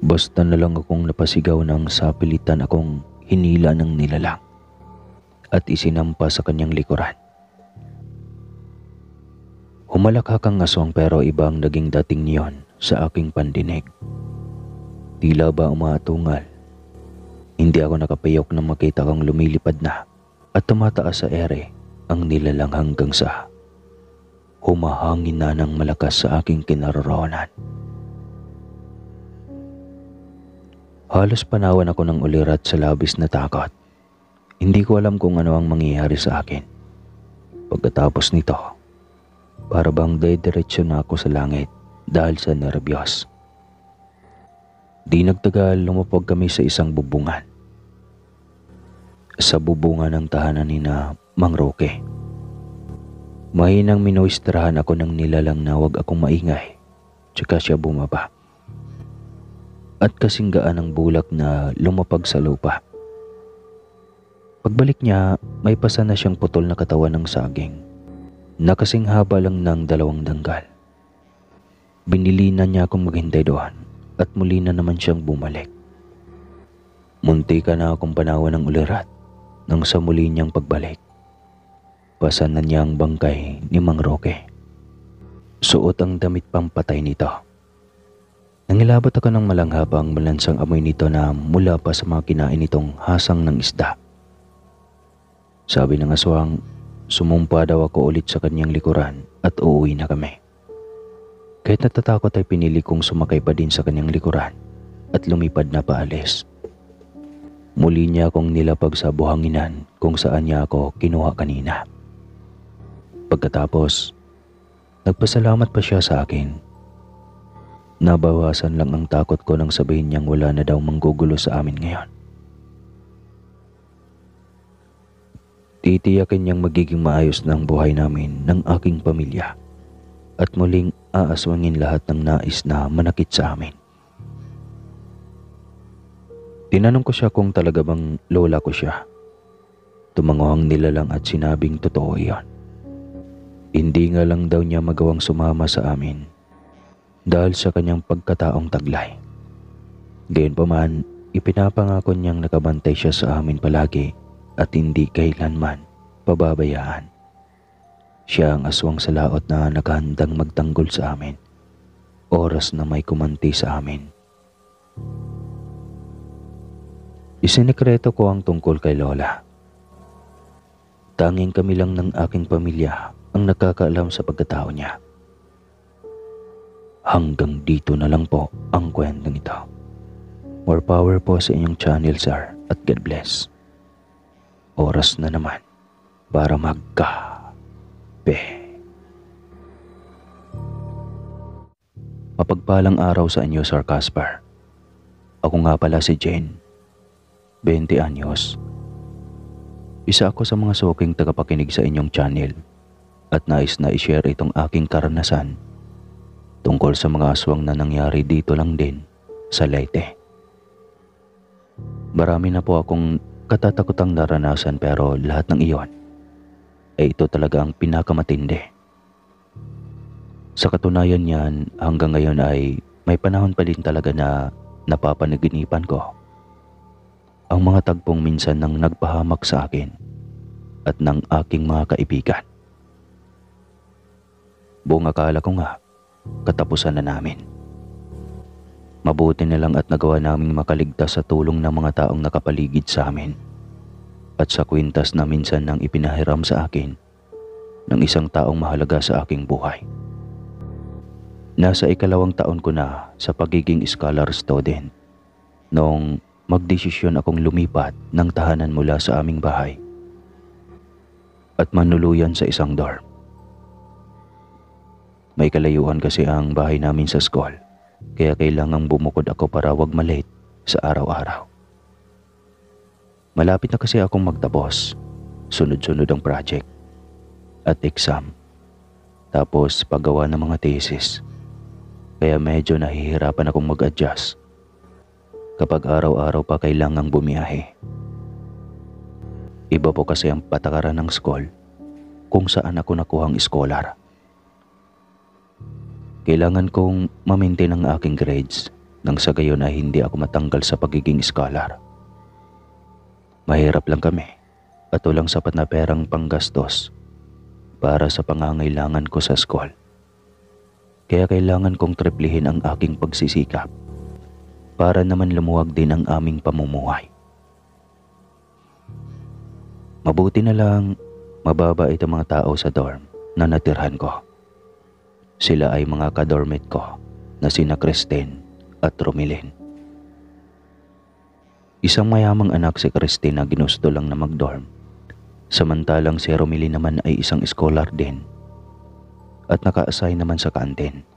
Basta na lang akong napasigaw nang sapilitan akong hinila ng nilalang at isinampa sa kanyang likuran. Humalakhak ang aswang pero iba ang naging dating niyon sa aking pandinig. Tila ba umaatungal. Hindi ako nakapayok nang makita kong lumilipad na at tumataas sa ere ang nilalang hanggang sa humahangin na ng malakas sa aking kinaroroonan. Halos panawan ako ng ulirat sa labis na takot. Hindi ko alam kung ano ang mangyayari sa akin. Pagkatapos nito, para bang dediretso na ako sa langit dahil sa nerbiyos. Di nagtagal, lumapag kami sa isang bubungan. Sa bubungan ng tahanan ni na Mang Roque. Mahinang minuistrahan ako ng nilalang na wag akong maingay, tsaka siya bumaba. At kasing gaan ang bulak na lumapag sa lupa. Pagbalik niya, may pasa na siyang putol na katawan ng saging na kasing haba lang ng 2 danggal. Binilinan niya akong maghintay doon at muli na naman siyang bumalik. Munti ka na akong panawan ng ulirat nang sa muli niyang pagbalik. Pasa na niya ang bangkay ni Mang Roque. Suot ang damit pampatay nito. Nangilabot ako ng malanghap ang malansang amoy nito na mula pa sa mga kinain nitong hasang ng isda. Sabi ng aswang, sumumpa daw ako ulit sa kanyang likuran at uuwi na kami. Kahit natatakot ay pinili kong sumakay pa din sa kanyang likuran at lumipad na paalis. Muli niya akong nilapag sa buhanginan kung saan niya ako kinuha kanina. Pagkatapos, nagpasalamat pa siya sa akin. Nabawasan lang ang takot ko nang sabihin niyang wala na daw manggugulo sa amin ngayon. Titiyakin niyang magiging maayos na ang buhay namin ng aking pamilya at muling aaswangin lahat ng nais na manakit sa amin. Tinanong ko siya kung talaga bang lola ko siya. Tumango ang nilalang at sinabing totoo iyon. Hindi nga lang daw niya magawang sumama sa amin dahil sa kanyang pagkataong taglay. Gayunpaman, ipinapangako niyang nakabantay siya sa amin palagi at hindi kailanman pababayaan. Siya ang aswang sa laot na nakahandang magtanggol sa amin oras na may kumanti sa amin. Isinekreto ko ang tungkol kay Lola. Tanging kami lang ng aking pamilya ang nakakaalam sa pagkatao niya. Hanggang dito na lang po ang kwentong ito. More power po sa inyong channel, sir, at God bless. Oras na naman para magkape. Mapagpalang araw sa inyo, Sir Casper. Ako nga pala si Jane, 20 anyos. Isa ako sa mga suking tagapakinig sa inyong channel at nais na i-share itong aking karanasan tungkol sa mga aswang na nangyari dito lang din sa Leyte. Marami na po akong katatakutang naranasan pero lahat ng iyon ay ito talaga ang pinakamatindi. Sa katunayan niyan, hanggang ngayon ay may panahon pa din talaga na napapanaginipan ko ang mga tagpong minsan nang nagpahamak sa akin at ng aking mga kaibigan. Buong akala ko nga, katapusan na namin. Mabuti na lang at nagawa naming makaligtas sa tulong ng mga taong nakapaligid sa amin at sa kwintas na minsan nang ipinahiram sa akin ng isang taong mahalaga sa aking buhay. Nasa ikalawang taon ko na sa pagiging scholar student noong magdesisyon akong lumipat ng tahanan mula sa aming bahay at manuluyan sa isang dorm. May kalayuan kasi ang bahay namin sa school, kaya kailangang bumukod ako para wag malate sa araw-araw. Malapit na kasi akong magtapos, sunod-sunod ang project at exam, tapos paggawa ng mga thesis. Kaya medyo nahihirapan akong mag-adjust kapag araw-araw pa kailangang bumiyahe. Iba po kasi ang patakaran ng school kung saan ako nakuhang scholar. Kailangan kong ma-maintain ang aking grades nang sa gayon ay hindi ako matanggal sa pagiging scholar. Mahirap lang kami at walang sapat na perang panggastos para sa pangangailangan ko sa school. Kaya kailangan kong triplihin ang aking pagsisikap para naman lumuwag din ang aming pamumuhay. Mabuti na lang mababait ang mga tao sa dorm na natirhan ko. Sila ay mga kadormate ko na sina Christine at Romilin. Isang mayamang anak si Christine na ginusto lang na mag-dorm, samantalang si Romilin naman ay isang scholar din at naka-assign naman sa kantin.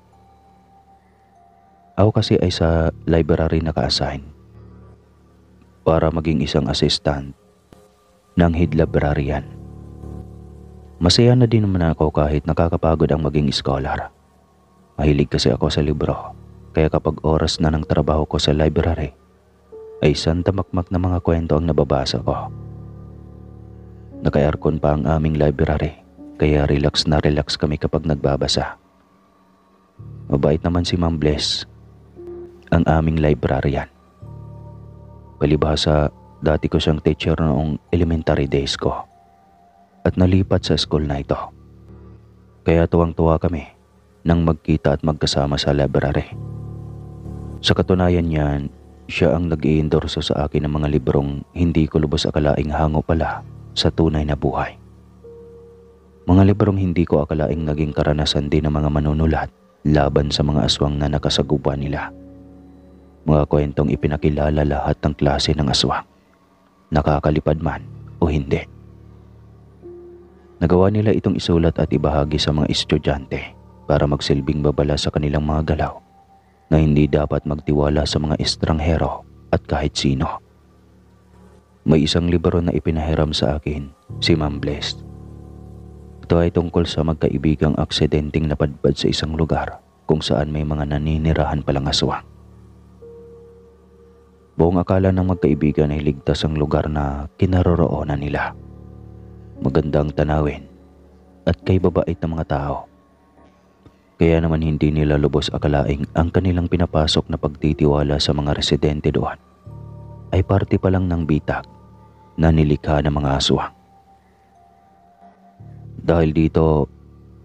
Ako kasi ay sa library naka-assign para maging isang assistant ng head librarian. Masaya na din naman ako kahit nakakapagod ang maging scholar. Mahilig kasi ako sa libro, kaya kapag oras na ng trabaho ko sa library, ay sandamakmak na mga kwento ang nababasa ko. Naka-aircon pa ang aming library, kaya relax na relax kami kapag nagbabasa. Mabait naman si Ma'am Bless, ang aming librarian. Palibhasa, dati ko siyang teacher noong elementary days ko at nalipat sa school na ito. Kaya tuwang-tuwa kami nang magkita at magkasama sa library. Sa katunayan niyan, siya ang nag-i-endorso sa akin ng mga librong hindi ko lubos akalaing hango pala sa tunay na buhay. Mga librong hindi ko akalaing naging karanasan din ng mga manunulat laban sa mga aswang na nakasagupa nila. Mga kwentong ipinakilala lahat ng klase ng aswang, nakakalipad man o hindi. Nagawa nila itong isulat at ibahagi sa mga estudyante para magsilbing babala sa kanilang mga galaw na hindi dapat magtiwala sa mga estranghero at kahit sino. May isang libro na ipinahiram sa akin, si Ma'am Blessed. Ito ay tungkol sa magkaibigang aksidenteng napadpad sa isang lugar kung saan may mga naninirahan palang aswang. Buong akala ng magkaibigan ay ligtas ang lugar na kinaroroonan nila. Magandang tanawin at kay babait na mga tao. Kaya naman hindi nila lubos akalaing ang kanilang pinapasok na pagtitiwala sa mga residente doon ay parte pa lang ng bitag na nilikha ng mga aswang. Dahil dito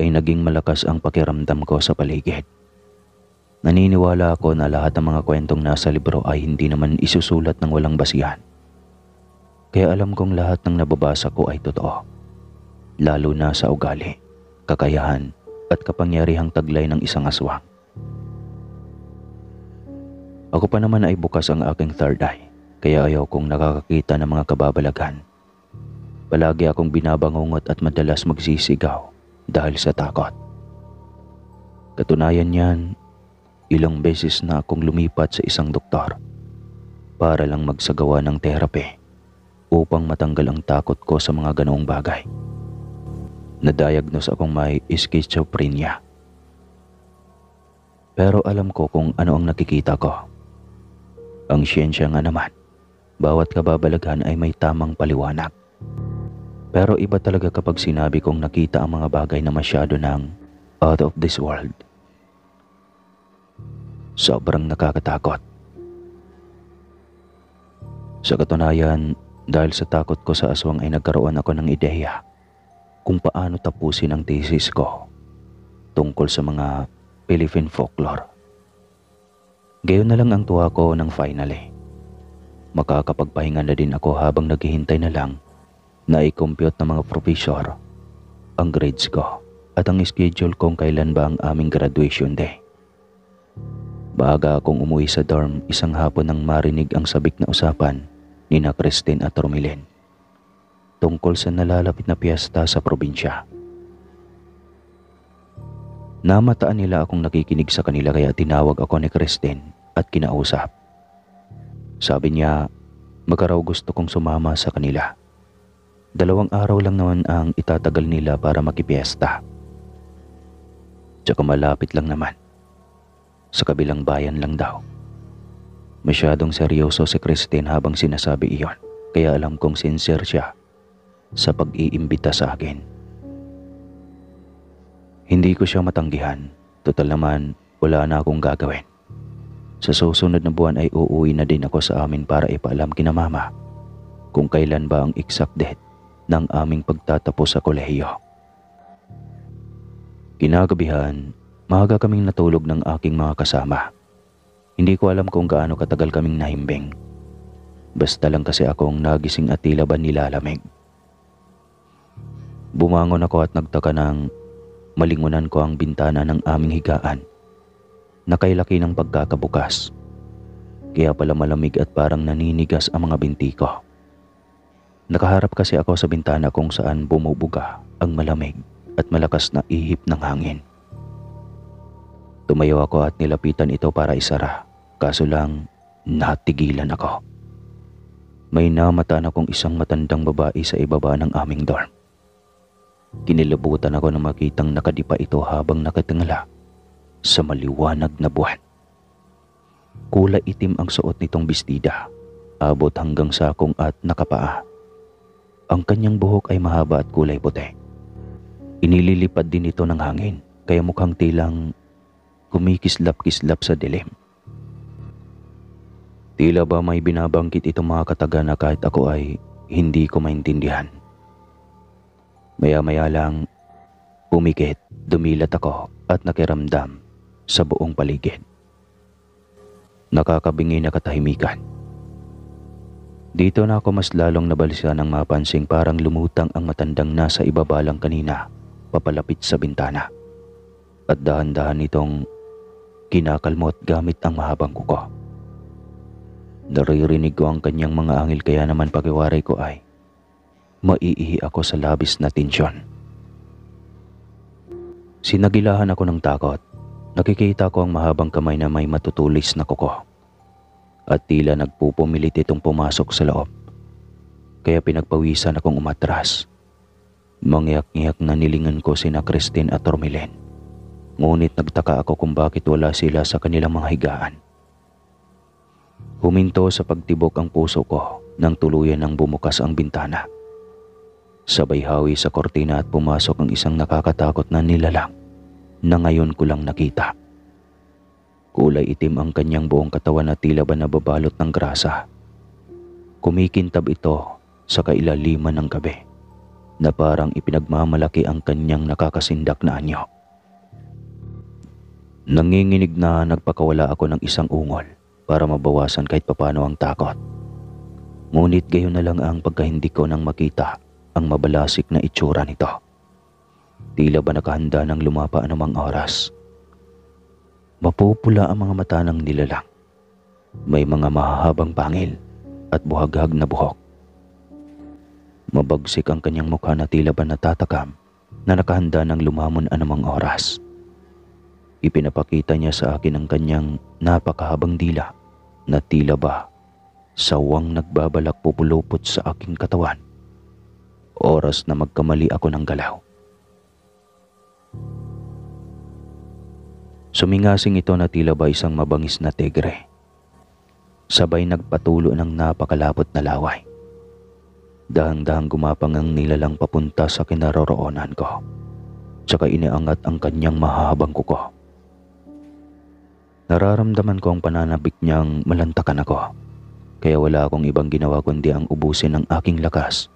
ay naging malakas ang pakiramdam ko sa paligid. Naniniwala ako na lahat ng mga kwentong nasa libro ay hindi naman isusulat ng walang basihan. Kaya alam kong lahat ng nababasa ko ay totoo, lalo na sa ugali, kakayahan at kapangyarihang taglay ng isang aswang. Ako pa naman ay bukas ang aking third eye, kaya ayaw kong nakakakita ng mga kababalagan. Palagi akong binabangungot at madalas magsisigaw dahil sa takot. Katunayan niyan, ilang beses na akong lumipat sa isang doktor para lang magsagawa ng therapy upang matanggal ang takot ko sa mga ganoong bagay. Na-diagnose akong may schizophrenia. Pero alam ko kung ano ang nakikita ko. Ang siyensya nga naman, bawat kababalaghan ay may tamang paliwanag. Pero iba talaga kapag sinabi kong nakita ang mga bagay na masyado ng out of this world. Sobrang nakakatakot. Sa katunayan, dahil sa takot ko sa aswang ay nagkaroon ako ng ideya kung paano tapusin ang thesis ko tungkol sa mga Philippine folklore. Gayon na lang ang tuwa ko ng finally. Makakapagpahinga na din ako habang naghihintay na lang na i-compute ng mga professor ang grades ko at ang schedule kung kailan ba ang aming graduation day. Maaga akong umuwi sa dorm isang hapon nang marinig ang sabik na usapan ni na Christine at Romilin tungkol sa nalalapit na piyesta sa probinsya. Namataan nila akong nakikinig sa kanila kaya tinawag ako ni Christine at kinausap. Sabi niya, baka raw gusto kong sumama sa kanila. 2 araw lang naman ang itatagal nila para makipiesta. Tsaka malapit lang naman. Sa kabilang bayan lang daw. Masyadong seryoso si Christine habang sinasabi iyon, kaya alam kong sincere siya sa pag-iimbita sa akin. Hindi ko siya matanggihan, total naman wala na akong gagawin. Sa susunod na buwan ay uuwi na din ako sa amin para ipaalam kina mama kung kailan ba ang exact date ng aming pagtatapos sa kolehiyo. Kinagabihan, maaga kaming natulog ng aking mga kasama. Hindi ko alam kung gaano katagal kaming nahimbing. Basta lang kasi akong nagising at tila ba nilalamig. Bumangon ako at nagtaka nang malingunan ko ang bintana ng aming higaan na kay laki ng pagkakabukas. Kaya pala malamig at parang naninigas ang mga binti ko. Nakaharap kasi ako sa bintana kung saan bumubuga ang malamig at malakas na ihip ng hangin. Tumayo ako at nilapitan ito para isara, kaso lang natigilan ako. May namataan akong isang matandang babae sa ibaba ng aming dorm. Kinilabutan ako na makitang nakadipa ito habang nakatingala sa maliwanag na buwan. Kulay itim ang suot nitong bestida, abot hanggang sakong at nakapaa. Ang kanyang buhok ay mahaba at kulay puti. Inililipad din ito ng hangin, kaya mukhang tilang kumikislap-kislap sa dilim. Tila ba may binabangkit itong mga kataga na kahit ako ay hindi ko maintindihan. Maya-maya lang, pumikit, dumilat ako at nakiramdam sa buong paligid. Nakakabingi na katahimikan. Dito na ako mas lalong nabalisa nang mapansing parang lumutang ang matandang nasa ibaba lang kanina papalapit sa bintana. At dahan-dahan itong kinakalmot gamit ang mahabang kuko. Naririnig ko ang kanyang mga angil kaya naman pakiwaray ko ay maiihi ako sa labis na tensyon. Sinagilahan ako ng takot. Nakikita ko ang mahabang kamay na may matutulis na kuko. At tila nagpupumilit itong pumasok sa loob. Kaya pinagpawisan akong umatras. Mangyak-ngyak na nilingan ko sina Christine at Romilin. Ngunit nagtaka ako kung bakit wala sila sa kanilang mga higaan. Huminto sa pagtibok ang puso ko nang tuluyan nang bumukas ang bintana. Sabay hawi sa kortina at pumasok ang isang nakakatakot na nilalang na ngayon ko lang nakita. Kulay itim ang kanyang buong katawan at tila ba nababalot ng grasa. Kumikintab ito sa kailaliman ng gabi na parang ipinagmamalaki ang kanyang nakakasindak na anyo. Nanginginig na nagpakawala ako ng isang ungol para mabawasan kahit papano ang takot. Ngunit gayon na lang ang pagkahindi ko nang makita ang mabalasik na itsura nito. Tila ba nakahanda ng lumapa anumang oras. Mapupula ang mga mata ng nilalang. May mga mahahabang pangil at buhaghag na buhok. Mabagsik ang kanyang mukha na tila ba natatakam na nakahanda ng lumamon anumang oras. Ipinapakita niya sa akin ang kanyang napakahabang dila na tila ba sawang nagbabalak pupulupot sa aking katawan. Oras na magkamali ako ng galaw. Sumingasing ito na tila ba isang mabangis na tigre. Sabay nagpatulo ng napakalapot na laway. Dahang-dahang gumapang ang nilalang papunta sa kinaroroonan ko. Tsaka iniangat ang kanyang mahabang kuko. Nararamdaman ko ang pananabik niyang malantakan ako. Kaya wala akong ibang ginawa kundi ang ubusin ang aking lakas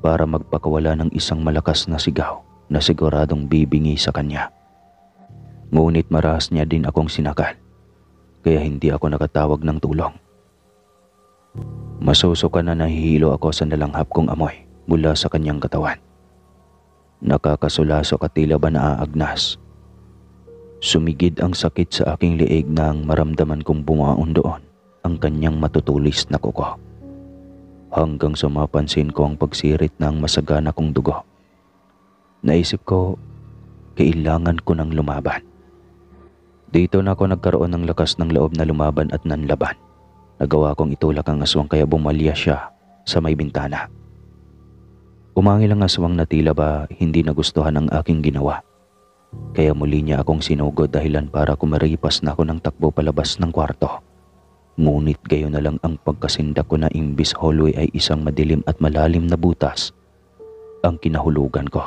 para magpakawala ng isang malakas na sigaw na siguradong bibingi sa kanya. Ngunit marahas niya din akong sinakal, kaya hindi ako nakatawag ng tulong. Masusuka na nahihilo ako sa nalanghap kong amoy mula sa kanyang katawan. Nakakasulasok at tila ba naaagnas. Sumigid ang sakit sa aking liig nang maramdaman kong bumaon doon ang kanyang matutulis na kuko. Hanggang sa mapansin ko ang pagsirit ng masagana kong dugo. Naisip ko, kailangan ko ng lumaban. Dito na ako nagkaroon ng lakas ng loob na lumaban at nanlaban. Nagawa kong itulak ang aswang kaya bumalya siya sa may bintana. Umangil ang aswang na tila ba hindi nagustuhan ang aking ginawa. Kaya muli niya akong sinugod dahilan para kumaripas na ako ng takbo palabas ng kwarto. Ngunit gayon na lang ang pagkasindak ko na imbis hallway ay isang madilim at malalim na butas ang kinahulugan ko.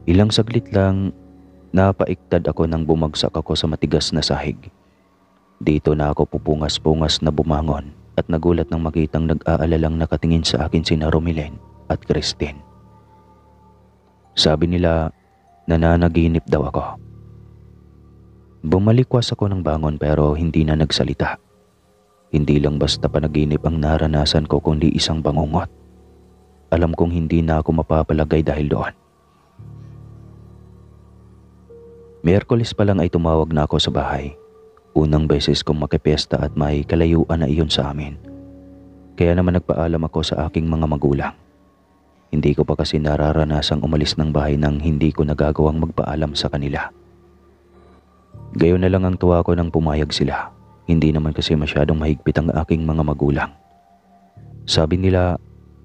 Ilang saglit lang, napaiktad ako nang bumagsak ako sa matigas na sahig. Dito na ako pupungas-pungas na bumangon at nagulat nang makitang nag-aalalang nakatingin sa akin sina Romilen at Christine. Sabi nila, nananaginip daw ako. Bumalikwas ako ng bangon pero hindi na nagsalita. Hindi lang basta panaginip ang naranasan ko kundi isang bangungot. Alam kong hindi na ako mapapalagay dahil doon. Miyerkules pa lang ay tumawag na ako sa bahay. Unang beses kong makipiesta at may kalayuan na iyon sa amin. Kaya naman nagpaalam ako sa aking mga magulang. Hindi ko pa kasi nararanasang umalis ng bahay nang hindi ko nagagawang magpaalam sa kanila. Gayon na lang ang tuwa ko nang pumayag sila. Hindi naman kasi masyadong mahigpit ang aking mga magulang. Sabi nila,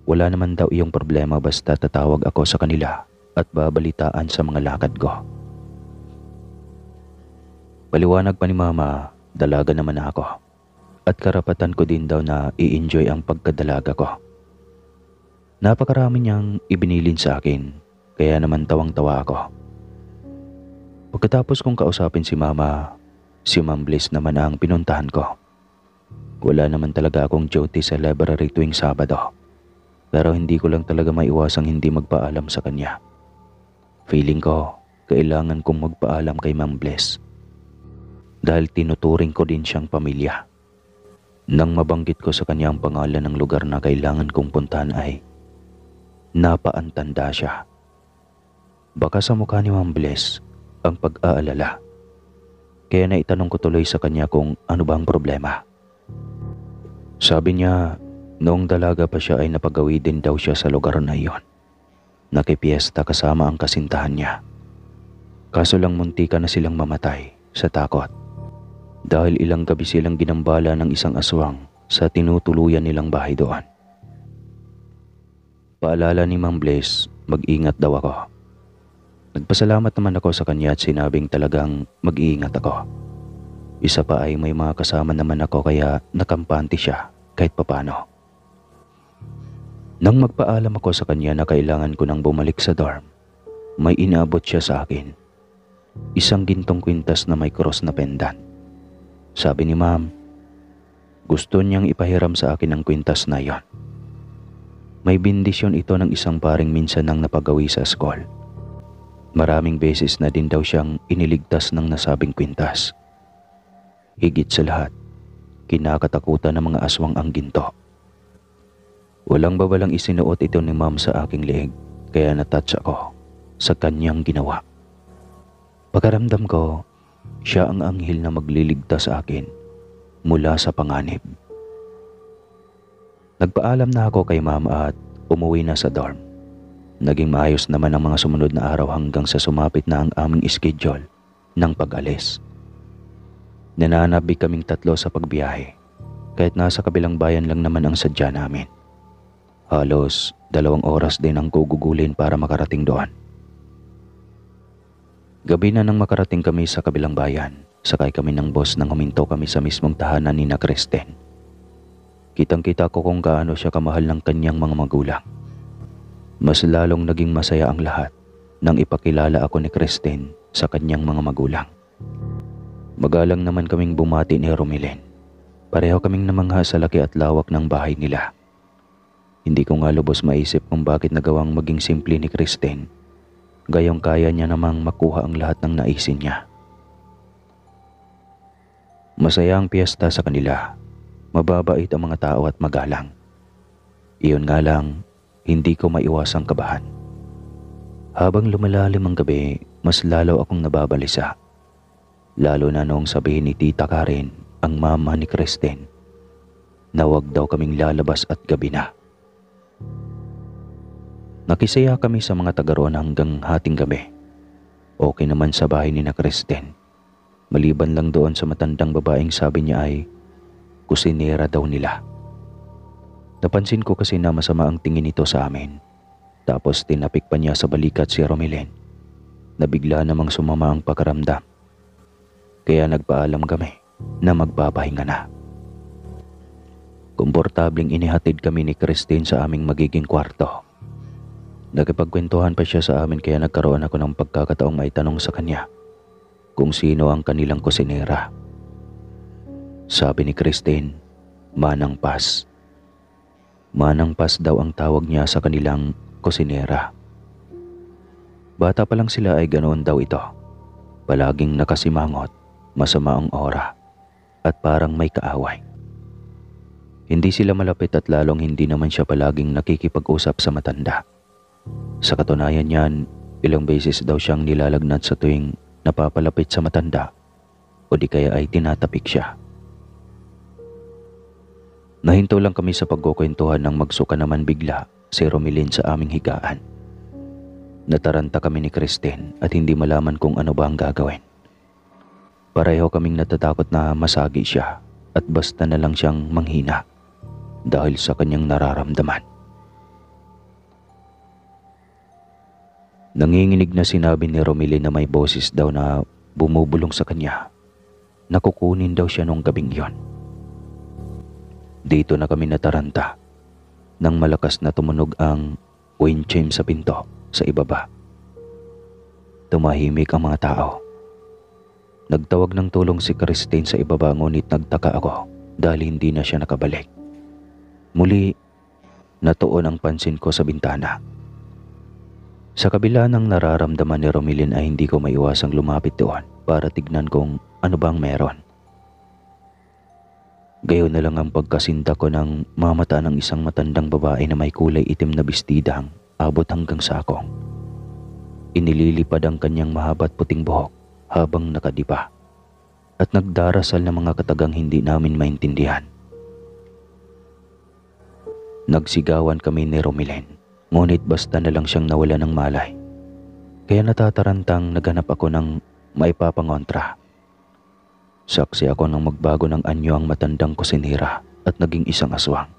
wala naman daw iyong problema basta tatawag ako sa kanila at babalitaan sa mga lakad ko. Paliwanag pa ni Mama, dalaga naman ako. At karapatan ko din daw na i-enjoy ang pagkadalaga ko. Napakarami niyang ibinilin sa akin, kaya naman tawang-tawa ako. Pagkatapos kong kausapin si Mama, si Ma'am Bliss naman ang pinuntahan ko. Wala naman talaga akong duty sa library tuwing Sabado. Pero hindi ko lang talaga maiwasang hindi magpaalam sa kanya. Feeling ko, kailangan kong magpaalam kay Ma'am Bliss. Dahil tinuturing ko din siyang pamilya. Nang mabanggit ko sa kanya ang pangalan ng lugar na kailangan kong puntahan ay napaantanda siya. Baka sa mukha ni Ma'am Bliss ang pag-aalala. Kaya naitanong ko tuloy sa kanya kung ano ba ang problema. Sabi niya, noong dalaga pa siya ay napagawi din daw siya sa lugar na iyon. Nakipiesta kasama ang kasintahan niya. Kaso lang muntika na silang mamatay sa takot. Dahil ilang gabi silang ginambala ng isang aswang sa tinutuluyan nilang bahay doon. Paalala ni Ma'am Bliss, mag-ingat daw ako. Nagpasalamat naman ako sa kanya at sinabing talagang mag-iingat ako. Isa pa ay may mga kasama naman ako kaya nakampante siya kahit papano. Nang magpaalam ako sa kanya na kailangan ko nang bumalik sa dorm, may inaabot siya sa akin. Isang gintong kwintas na may cross na pendant. Sabi ni Ma'am, gusto niyang ipahiram sa akin ang kwintas na yon. May bindisyon ito ng isang paring minsan nang napagawi sa school. Maraming beses na din daw siyang iniligtas ng nasabing kwintas. Higit sa lahat, kinakatakutan ng mga aswang ang ginto. Walang babalang isinuot ito ni Ma'am sa aking leeg, kaya natouch ako sa kanyang ginawa. Pagkaramdam ko, siya ang anghel na magliligtas sa akin mula sa panganib. Nagpaalam na ako kay Ma'am at umuwi na sa dorm. Naging maayos naman ang mga sumunod na araw hanggang sa sumapit na ang aming schedule ng pag-alis. Nananabik kaming tatlo sa pagbiyahe, kahit nasa kabilang bayan lang naman ang sadya namin. Halos 2 oras din ang gugugulin para makarating doon. Gabi na nang makarating kami sa kabilang bayan, sakay kami ng boss nang huminto kami sa mismong tahanan ni na Kristen. Kitang-kita ko kung gaano siya kamahal ng kanyang mga magulang. Mas lalong naging masaya ang lahat nang ipakilala ako ni Kristen sa kanyang mga magulang. Magalang naman kaming bumati ni Romilen. Pareho kaming namangha sa laki at lawak ng bahay nila. Hindi ko nga lubos maisip kung bakit nagawang maging simple ni Kristen. Gayong kaya niya namang makuha ang lahat ng naisin niya. Masaya ang piyesta sa kanila. Mababait ang mga tao at magalang. Iyon nga lang, hindi ko maiwasang kabahan. Habang lumalalim ang gabi, mas lalo akong nababalisa. Lalo na noong sabihin ni Tita Karen, ang mama ni Kristen, na wag daw kaming lalabas at gabi na. Nakisaya kami sa mga taga roon hanggang hating gabi. Okay naman sa bahay ni na Kristen. Maliban lang doon sa matandang babaeng sabi niya ay kusinera daw nila. Napansin ko kasi na masama ang tingin nito sa amin. Tapos tinapik pa niya sa balikat si Romelin na bigla namang sumama ang pakiramdam. Kaya nagpaalam kami na magpapahinga na. Komportabling inihatid kami ni Christine sa aming magiging kwarto. Nakipagkwentuhan pa siya sa amin kaya nagkaroon ako ng pagkakataong maitanong sa kanya kung sino ang kanilang kusinera. Sabi ni Christine, Manang Paz. Manang Paz daw ang tawag niya sa kanilang kusinera. Bata pa lang sila ay ganoon daw ito. Palaging nakasimangot, masama ang aura, at parang may kaaway. Hindi sila malapit at lalong hindi naman siya palaging nakikipag-usap sa matanda. Sa katunayan niyan, ilang beses daw siyang nilalagnat sa tuwing napapalapit sa matanda o di kaya ay tinatapik siya. Nahinto lang kami sa pagkukwentuhan nang magsuka naman bigla si Romelin sa aming higaan. Nataranta kami ni Christine at hindi malaman kung ano ba ang gagawin. Pareho kaming natatakot na masagi siya at basta na lang siyang manghina dahil sa kanyang nararamdaman. Nanginginig na sinabi ni Romelin na may boses daw na bumubulong sa kanya. Nakukunin daw siya nung gabing yon. Dito na kami nataranta nang malakas na tumunog ang wind chime sa pinto sa ibaba. Tumahimik ang mga tao. Nagtawag ng tulong si Christine sa ibaba ngunit nagtaka ako dahil hindi na siya nakabalik. Muli, natuon ang pansin ko sa bintana. Sa kabila ng nararamdaman ni Romelin ay hindi ko maiwasang lumapit doon para tignan kung ano bang meron. Gayon na lang ang pagkasinta ko ng mamata ng isang matandang babae na may kulay itim na bestidang abot hanggang sakong. Inililipad ang kanyang mahaba at puting buhok habang nakadipa at nagdarasal ng mga katagang hindi namin maintindihan. Nagsigawan kami ni Romelin, ngunit basta na lang siyang nawala ng malay. Kaya natatarantang naghanap ako ng maipapangontra. Saksi ako nang magbago ng anyo ang matandang kusinera at naging isang aswang.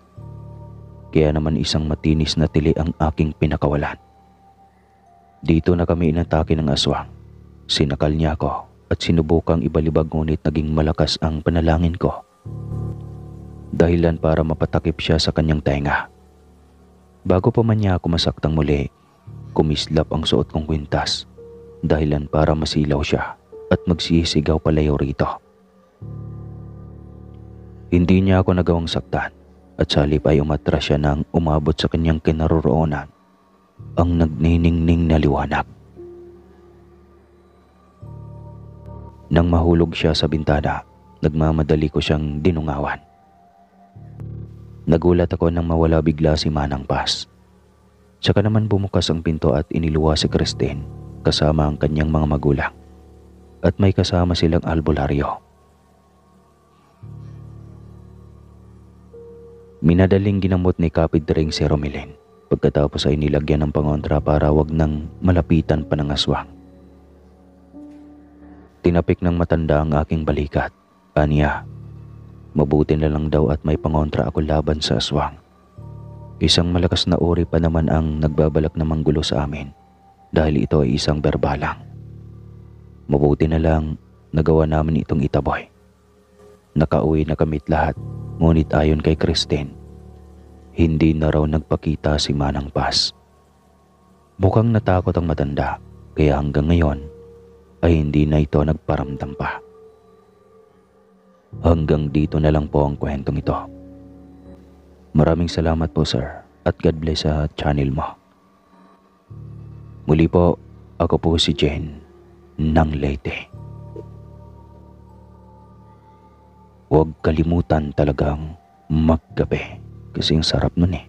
Kaya naman isang matinis na tili ang aking pinakawalan. Dito na kami inatake ng aswang. Sinakal niya ako at sinubukang ibalibag ngunit naging malakas ang panalangin ko. Dahilan para mapatakip siya sa kanyang tenga. Bago pa man niya ako masaktang muli, kumislap ang suot kong kwintas. Dahilan para masilaw siya at magsisigaw palayo rito. Hindi niya ako nagawang saktan at sa halip ay umatras siya nang umabot sa kanyang kinaroroonan ang nagniningning na liwanag. Nang mahulog siya sa bintana, nagmamadali ko siyang dinungawan. Nagulat ako nang mawala bigla si Manang Paz. Tsaka naman bumukas ang pinto at iniluwa si Christine kasama ang kanyang mga magulang. At may kasama silang albularyo. Minadaling ginamot ni Kapid Ring si Romelin. Pagkatapos ay nilagyan ng pangontra para wag nang malapitan pa ng aswang. Tinapik ng matanda ang aking balikat. Aniya, mabuti na lang daw at may pangontra ako laban sa aswang. Isang malakas na uri pa naman ang nagbabalak na manggulo sa amin dahil ito ay isang berbalang. Mabuti na lang nagawa namin itong itaboy. Nakauwi na kami't lahat, ngunit ayon kay Christine, hindi na raw nagpakita si Manang Paz. Mukhang natakot ang matanda kaya hanggang ngayon ay hindi na ito nagparamdam pa. Hanggang dito na lang po ang kwentong ito. Maraming salamat po sir at God bless sa channel mo. Muli po, ako po si Jen ng Leyte. Huwag kalimutan talagang magkape kasi ang sarap nun eh.